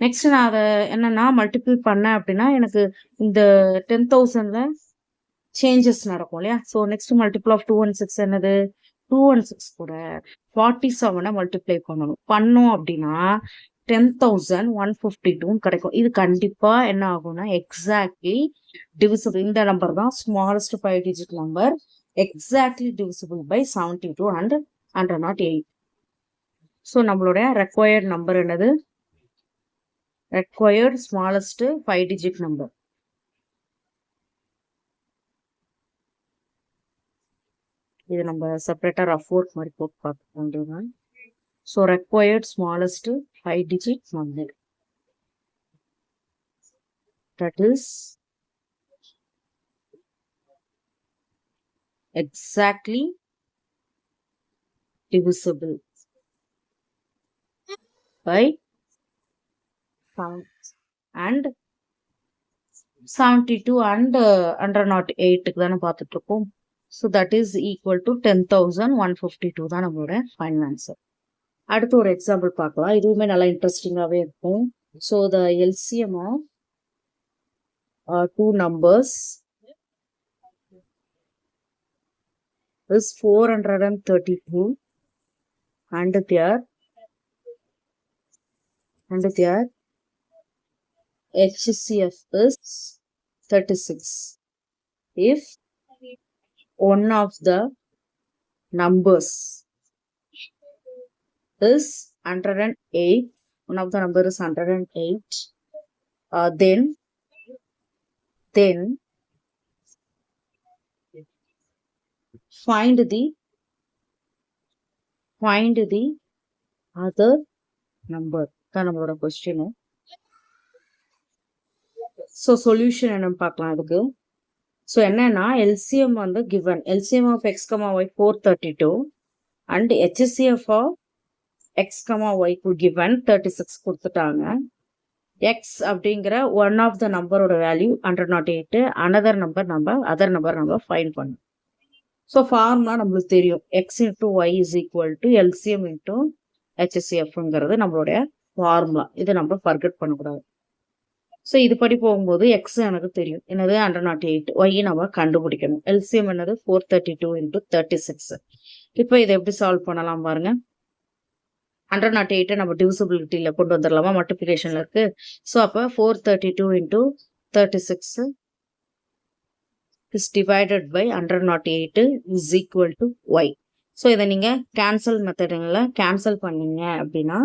நெக்ஸ்ட் நான் அதை என்னன்னா மல்டிபிள் பண்ணேன் அப்படின்னா எனக்கு இந்த 10,000ல சேஞ்சஸ் நடக்கும் இல்லையா? ஸோ நெக்ஸ்ட் மல்டிபிள் ஆஃப் 216 என்னது 216 கூட 47 மல்டிப்ளை பண்ணோம் அப்படின்னா 10,152 கிடைக்கும். இது கண்டிப்பா என்ன ஆகும்னா எக்ஸாக்ட்லி டிவிசிபிள். இந்த நம்பர் தான் smallest 5 digit number. Exactly divisible by 72 and 108. So நம்மளுடைய ரெக்வயர்ட் நம்பர் என்னது ரெக்வயர்ட் ஸ்மாலஸ்ட் 5 டிஜிட் நம்பர். இது நம்ம செப்பரேட்டா ரஃப் ஒர்க் மாதிரி போட்டு பார்த்துக்கோங்க. So required smallest 5 digit number, that is exactly divisible by 7 and 72 and 108 தானே பார்த்துட்டு இருக்கோம். So that is equal to 10,152 தான் நம்மளோட ஃபைனல் ஆன்சர். அடுத்து ஒரு எக்ஸாம்பிள் பார்க்கலாம். இதுவுமே நல்லா இன்ட்ரெஸ்டிங்காகவே இருக்கும். So the LCM of 2 numbers is 432 and their HCF is 36. If one of the numbers is 108, one of the number is 108, then find the other number. தான் நம்மளோட கொஸ்டின். ஸோ சொல்யூஷன் என்னன்னு பார்க்கலாம். அதுக்கு ஸோ என்னன்னா LCM வந்து given LCM of x, y 432 and HCF of x, y given 36 கொடுத்துட்டாங்க. x அப்படிங்கிற one of the நம்பரோட value 108, another number other number நம்ம ஃபைண்ட் பண்ணணும். ஸோ ஃபார்முலா நம்மளுக்கு தெரியும், x into y is equal to LCM into HCFங்கிறது நம்மளுடைய formula. இதை நம்ம ஃபர்கெட் பண்ணக்கூடாது. ஸோ இது படி போகும்போது எக்ஸ் எனக்கு தெரியும், என்னது 108, ஒய் நம்ம கண்டுபிடிக்கணும். LCM என்னது 432 இன்டூ 36. இப்போ இதை எப்படி சால்வ் பண்ணலாம் பாருங்க. 108 நம்ம டிவிசிபிலிட்டியில் கொண்டு வந்துடலாமா, மல்டிப்ளிகேஷன்ல இருக்கு. ஸோ அப்போ 432 into 36 is divided by 108 is equal to y. So இதை நீங்கள் கேன்சல் மெத்தடுங்கள கேன்சல் பண்ணீங்க அப்படின்னா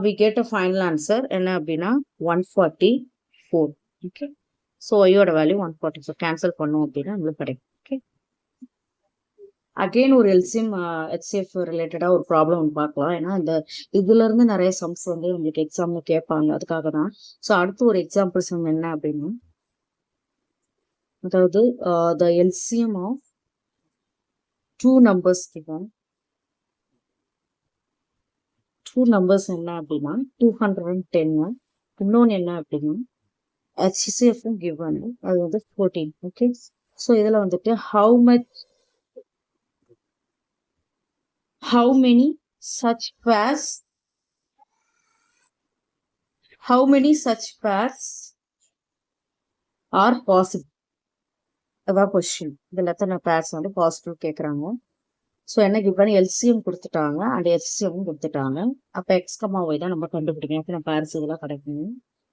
we get a final answer என்ன அப்படின்னா 144. ஓகே, ஸோ ஒய்யோட வேல்யூ 144 கேன்சல் பண்ணோம் அப்படின்னா நம்மளுக்கு கிடைக்கும். ஓகே, அகெயின் ஒரு LCM HCF ரிலேட்டடாக ஒரு ப்ராப்ளம் பார்க்கலாம். ஏன்னா இந்த இதுல இருந்து நிறைய சம்ஸ் வந்து உங்களுக்கு எக்ஸாம்ல கேட்பாங்க, அதுக்காக தான். ஸோ அடுத்து ஒரு எக்ஸாம்பிள் சம் என்ன அப்படின்னா, அதாவது the LCM of two numbers given. Two numbers என்ன அப்படின்னா 210, இன்னொன்று என்ன அப்படின்னா HCFும் given, அது வந்து 14. ஓகே, ஸோ இதில் வந்துட்டு how many such pairs are possible? அதான் கொஸ்டின். இதில் எத்தனை பேர்ஸ் வந்து பாசிட்டிவ் கேட்குறாங்க. ஸோ என்ன கிவன் LCM கொடுத்துட்டாங்க அண்ட் HCM கொடுத்துட்டாங்க. அப்போ எக்ஸ், ஒய் தான் நம்ம கண்டுபிடிக்கணும். அப்போ நம்ம பேர்ஸ் இதெல்லாம் கிடைக்கணும்.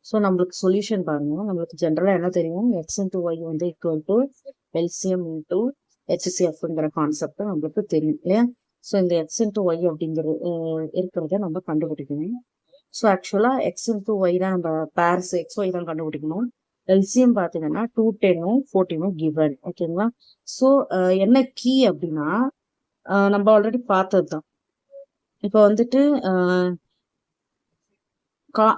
ஸோ நம்மளுக்கு சொல்யூஷன் பாருங்க. நம்மளுக்கு ஜென்ரலாக என்ன தெரியும், எக்ஸ் இன்டூ ஒய் வந்து ஈக்குவல் டு LCM இன்டூ HCFங்கிற கான்செப்ட் நம்மளுக்கு தெரியும் இல்லையா. ஸோ இந்த எக்ஸ் இன்டூ ஒய் அப்படிங்கிறது இருக்கிறத நம்ம கண்டுபிடிக்கணும். ஸோ ஆக்சுவலாக எக்ஸ் இன்டூ ஒய் தான் நம்ம பேர்ஸ் எக்ஸ் ஒய் தான் கண்டுபிடிக்கணும். LCM பார்த்தீங்கன்னா 210, 14 கிவன். ஓகேங்களா. ஸோ என்ன கீ அப்படின்னா நம்ம ஆல்ரெடி பார்த்தது தான். இப்போ வந்துட்டு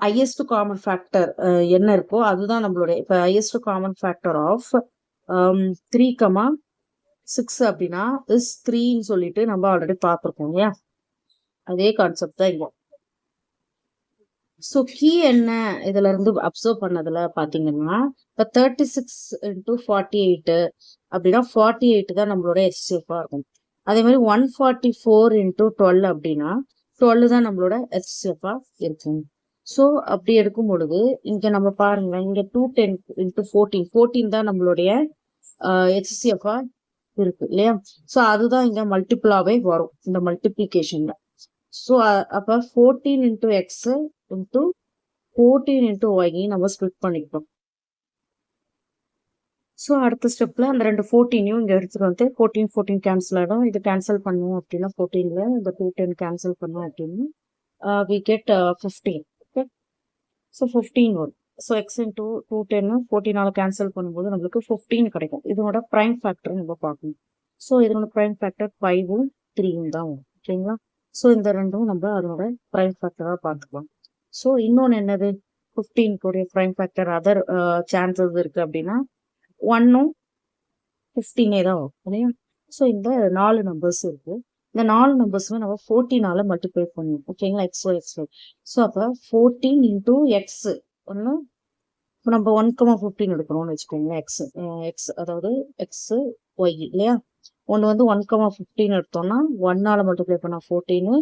ஹையஸ்ட் காமன் ஃபேக்டர் என்ன இருக்கோ அதுதான் நம்மளுடைய. இப்போ ஹையஸ்ட் காமன் ஃபேக்டர் ஆஃப் 3,6 அப்படின்னா இஸ் 3ன்னு சொல்லிட்டு நம்ம ஆல்ரெடி பார்த்துருக்கோம் இல்லையா. அதே கான்செப்ட் தான் இங்கே. ஸோ கீ என்ன இதுல இருந்து அப்சர்வ் பண்ணதுல பாத்தீங்கன்னா, இப்போ 36 இன்டூ 48 அப்படின்னா 48 தான் நம்மளோட HCF-ஆ இருக்கும். அதே மாதிரி 144 இன்டூ 12 அப்படின்னா 12 தான் நம்மளோட HCF-ஆ இருக்கும். ஸோ அப்படி எடுக்கும் பொழுது இங்க நம்ம பாருங்க, இங்க 210 இன்டூ 14 தான் நம்மளுடைய HCF-ஆ இருக்கு இல்லையா. ஸோ அதுதான் இங்க மல்டிபிளாவே வரும் இந்த மல்டிப்ளிகேஷன்ல. ஸோ அப்போ 14 into x into 14 into y நம்ம ஸ்பிளிட் பண்ணிக்கிட்டோம். ஸோ அடுத்த ஸ்டெப்ல அந்த ரெண்டு 14யும் இங்கே எடுத்துட்டு வந்து 14 கேன்சல் ஆகிடும். இது கேன்சல் பண்ணுவோம் அப்படின்னா 14ல இந்த 210 கேன்சல் பண்ணோம் அப்படின்னு we get 15. ஓகே, ஸோ 15 வரும். ஸோ எக்ஸ் இன்டூ 210 14ஆல கேன்சல் பண்ணும்போது நம்மளுக்கு 15 கிடைக்கும். இதனோட ப்ரைம் ஃபேக்டர் நம்ம பார்க்கணும். ஸோ இதனோட ப்ரைம் ஃபேக்டர் 5ம் 3ம் தான் வரும். ஓகேங்களா. ஸோ இந்த ரெண்டும் நம்ம அதனோட ப்ரைம் ஃபேக்டராக பார்த்துக்கலாம். ஸோ இன்னொன்று என்னது, 15 ப்ரைம் ஃபேக்டர் அதர் சான்சஸ் இருக்கு அப்படின்னா 1ம் 15 தான் வரும் இல்லையா. ஸோ இந்த 4 நம்பர்ஸ் இருக்கு. இந்த 4 நம்பர்ஸுமே நம்ம 14ஆல மல்டிப்ளை பண்ணுவோம். ஓகேங்களா, எக்ஸ் ஒய். ஸோ அப்போ 14 இன்டூ எக்ஸ் ஒன்று, இப்போ நம்ம 1,15 எடுக்கணும்னு வச்சுக்கோங்களேன். எக்ஸ் அதாவது எக்ஸ் ஒய் இல்லையா. ஒன்று வந்து 1,15 எடுத்தோம்னா 1ஆல மல்டிப்ளை பண்ணா 14,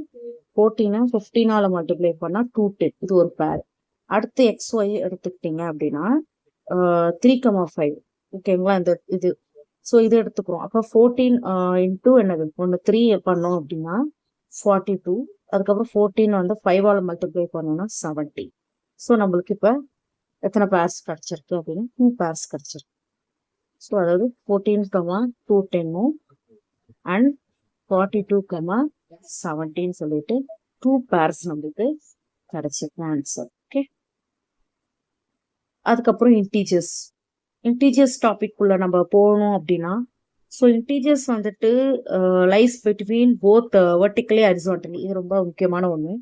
15ஆல மல்டிப்ளை பண்ணா 210. இது ஒரு பேர். அடுத்து எக்ஸ் ஒய் எடுத்துக்கிட்டீங்க அப்படின்னா 3,5. ஓகேங்களா, இந்த இது. ஸோ இது எடுத்துக்கிறோம். அப்போ 14 இன்டூ என்னது, ஒன்று 3 பண்ணோம் அப்படின்னா 42. அதுக்கப்புறம் 14 வந்து 5ஆல மல்டிப்ளை பண்ணோம்னா 70. ஸோ நம்மளுக்கு இப்போ எத்தனை பேர்ஸ் கிடைச்சிருக்கு அப்படின்னா 2 பேர்ஸ் கிடைச்சிருக்கு. ஸோ அதாவது 14, 210 அண்ட் 42, 17 சொல்லிட்டு 2 பேர்ஸ் நம்மளுக்கு கிடைச்சிருக்கு ஆன்சர். ஓகே, அதுக்கப்புறம் இன்டீஜர்ஸ் டாபிக் உள்ள நம்ம போகணும் அப்படின்னா, ஸோ இன்டீஜர்ஸ் வந்துட்டு lies between both vertically horizontally. இது ரொம்ப முக்கியமான ஒன்று.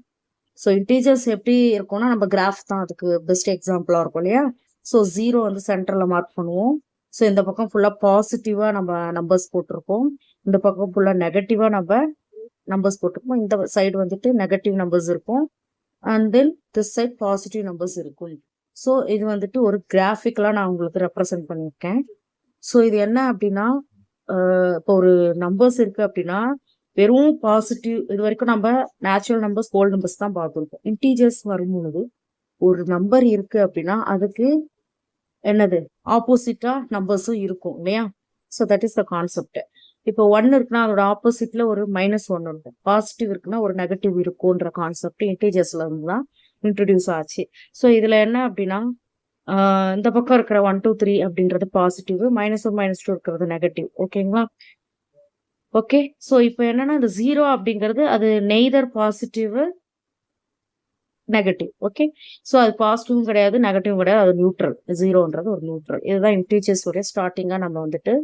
ஸோ இன்டீஜர்ஸ் எப்படி இருக்கும்னா, நம்ம கிராஃப் தான் அதுக்கு பெஸ்ட் எக்ஸாம்பிளாக இருக்கும் இல்லையா. ஸோ 0 வந்து சென்டரில் மார்க் பண்ணுவோம், ஸோ இந்த பக்கம் ஃபுல்லாக பாசிட்டிவாக நம்ம நம்பர்ஸ் போட்டிருக்கோம், இந்த பக்கம் ஃபுல்லாக நெகட்டிவாக நம்ம நம்பர்ஸ் போட்டிருக்கோம். இந்த சைடு வந்துட்டு நெகட்டிவ் நம்பர்ஸ் இருக்கும், and then this side positive numbers இருக்கும். ஸோ இது வந்துட்டு ஒரு கிராஃபிக்கலாக நான் உங்களுக்கு ரெப்ரசன்ட் பண்ணியிருக்கேன். ஸோ இது என்ன அப்படின்னா, இப்போ ஒரு நம்பர்ஸ் இருக்கு அப்படின்னா வெறும் பாசிட்டிவ், இது வரைக்கும் நம்ம நேச்சுரல் நம்பர்ஸ், ஹோல் நம்பர்ஸ் தான் பார்த்துருக்கோம். இன்டீஜர்ஸ் வரும்பொழுது ஒரு நம்பர் இருக்கு அப்படின்னா அதுக்கு என்னது ஆப்போசிட்டா நம்பர்ஸும் இருக்கும் இல்லையா? So that is the concept. இப்போ 1 இருக்குன்னா அதோட ஆப்போசிட்ல ஒரு -1 இருக்கும், பாசிட்டிவ் இருக்குன்னா ஒரு நெகட்டிவ் இருக்கும்ன்ற கான்செப்ட் இன்டீஜர்ஸ்ல இருந்து தான் இன்ட்ரடியூஸ் ஆச்சு. ஸோ இதுல என்ன அப்படின்னா, இந்த பக்கம் இருக்கிற 1 2 3 அப்படின்றது பாசிட்டிவ், -1 -2 இருக்கிறது நெகட்டிவ். ஓகேங்களா? ஓகே. ஸோ இப்போ என்னன்னா இந்த 0 அப்படிங்கிறது அது neither positive negative. Okay. So அது பாசிட்டிவும் கிடையாது நெகட்டிவும் கிடையாது, அது நியூட்ரல். 0ன்றது ஒரு நியூட்ரல். இதுதான் இன்டீஜர்ஸ் உடைய ஸ்டார்டிங்கா நம்ம வந்துட்டு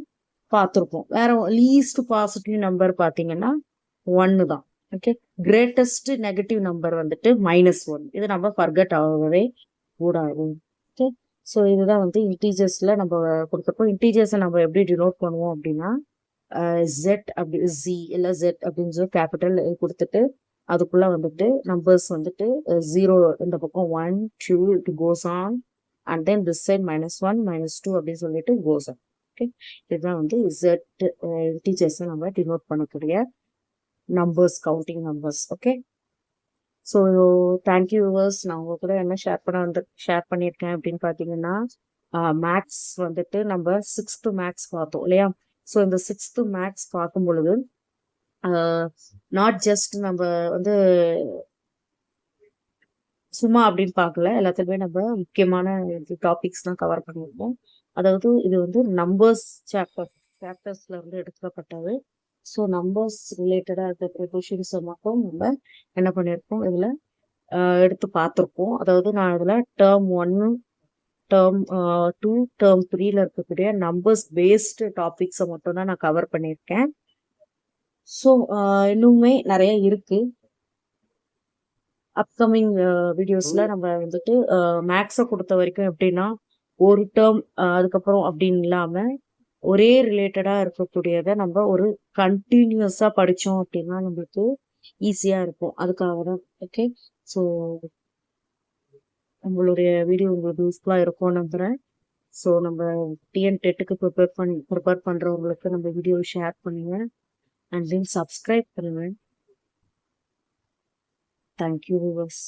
பார்த்துருப்போம். வேற லீஸ்ட் பாசிட்டிவ் நம்பர் பார்த்தீங்கன்னா 1 தான். ஓகே. கிரேட்டஸ்ட் நெகட்டிவ் நம்பர் வந்துட்டு -1. இது நம்ம ஃபர்கெட் ஆகவே கூடாது. ஓகே. ஸோ இதுதான் வந்து இன்டீஜர்ஸ்ல நம்ம கொடுத்துருப்போம். இன்டீஜர்ஸை நம்ம எப்படி டினோட் பண்ணுவோம் அப்படின்னா, ஜெட் அப்படி ஜி இல்லை ஜெட் அப்படின்னு சொல்லி கேபிட்டல் கொடுத்துட்டு அதுக்குள்ள வந்துட்டு நம்பர்ஸ் வந்துட்டு 0 இந்த பக்கம் 1 2 it goes on and then this side -1 -2 அப்படின்னு சொல்லிட்டு goes on. ஓகே. இதுதான் வந்து ஜெட் இன்டீஜர்ஸ் நம்ம டினோட் பண்ணக்கூடிய numbers, counting numbers. Okay. So thank you viewers. நான் உங்க கூட என்ன ஷேர் பண்ணியிருக்கேன் அப்படின்னு பார்த்தீங்கன்னா, மேக்ஸ் வந்துட்டு நம்ம 6th மேக்ஸ் பார்த்தோம் இல்லையா? ஸோ இந்த 6th மேக்ஸ் பார்க்கும் பொழுது நாட் ஜஸ்ட் நம்ம வந்து சும்மா அப்படின்னு பார்க்கல, எல்லாத்துலயுமே நம்ம முக்கியமான டாபிக்ஸ் தான் கவர் பண்ணியிருக்கோம். அதாவது இது வந்து நம்பர்ஸ் சாப்டர்ஸ்ல இருந்து எடுக்கப்பட்டது. ஸோ நம்பர்ஸ் ரிலேட்டடா இருக்க ப்ரிப்பரேஷன்ஸ் மட்டும் நம்ம என்ன பண்ணியிருக்கோம் இதுல எடுத்து பார்த்துருக்கோம். அதாவது நான் இதுல டேர்ம் 1 டேர்ம் 2 டேர்ம் 3ல இருக்கக்கூடிய நம்பர்ஸ் பேஸ்டு டாபிக்ஸை மட்டும் தான் நான் கவர் பண்ணியிருக்கேன். ஸோ இன்னுமே நிறைய இருக்கு. அப்கமிங் வீடியோஸ்ல நம்ம வந்துட்டு மேக்ஸை பொறுத்த வரைக்கும் எப்படின்னா ஒரு டேர்ம் அதுக்கப்புறம் அப்படின்னு இல்லாம ஒரே ரிலேட்டடா இருக்கக்கூடியதை நம்ம ஒரு கண்டினியூஸா படிச்சோம் அப்படின்னா நம்மளுக்கு ஈஸியா இருக்கும். அதுக்காக தான். ஓகே. ஸோ உங்களுடைய வீடியோ உங்களுக்கு யூஸ்ஃபுல்லா இருக்கும்னு நம்புறேன். ஸோ நம்ம டிஎன் டெட்டுக்கு ப்ரிப்பேர் பண்றவங்களுக்கு நம்ம வீடியோ ஷேர் பண்ணுங்க and then subscribe பண்ணுங்க. Thank you viewers.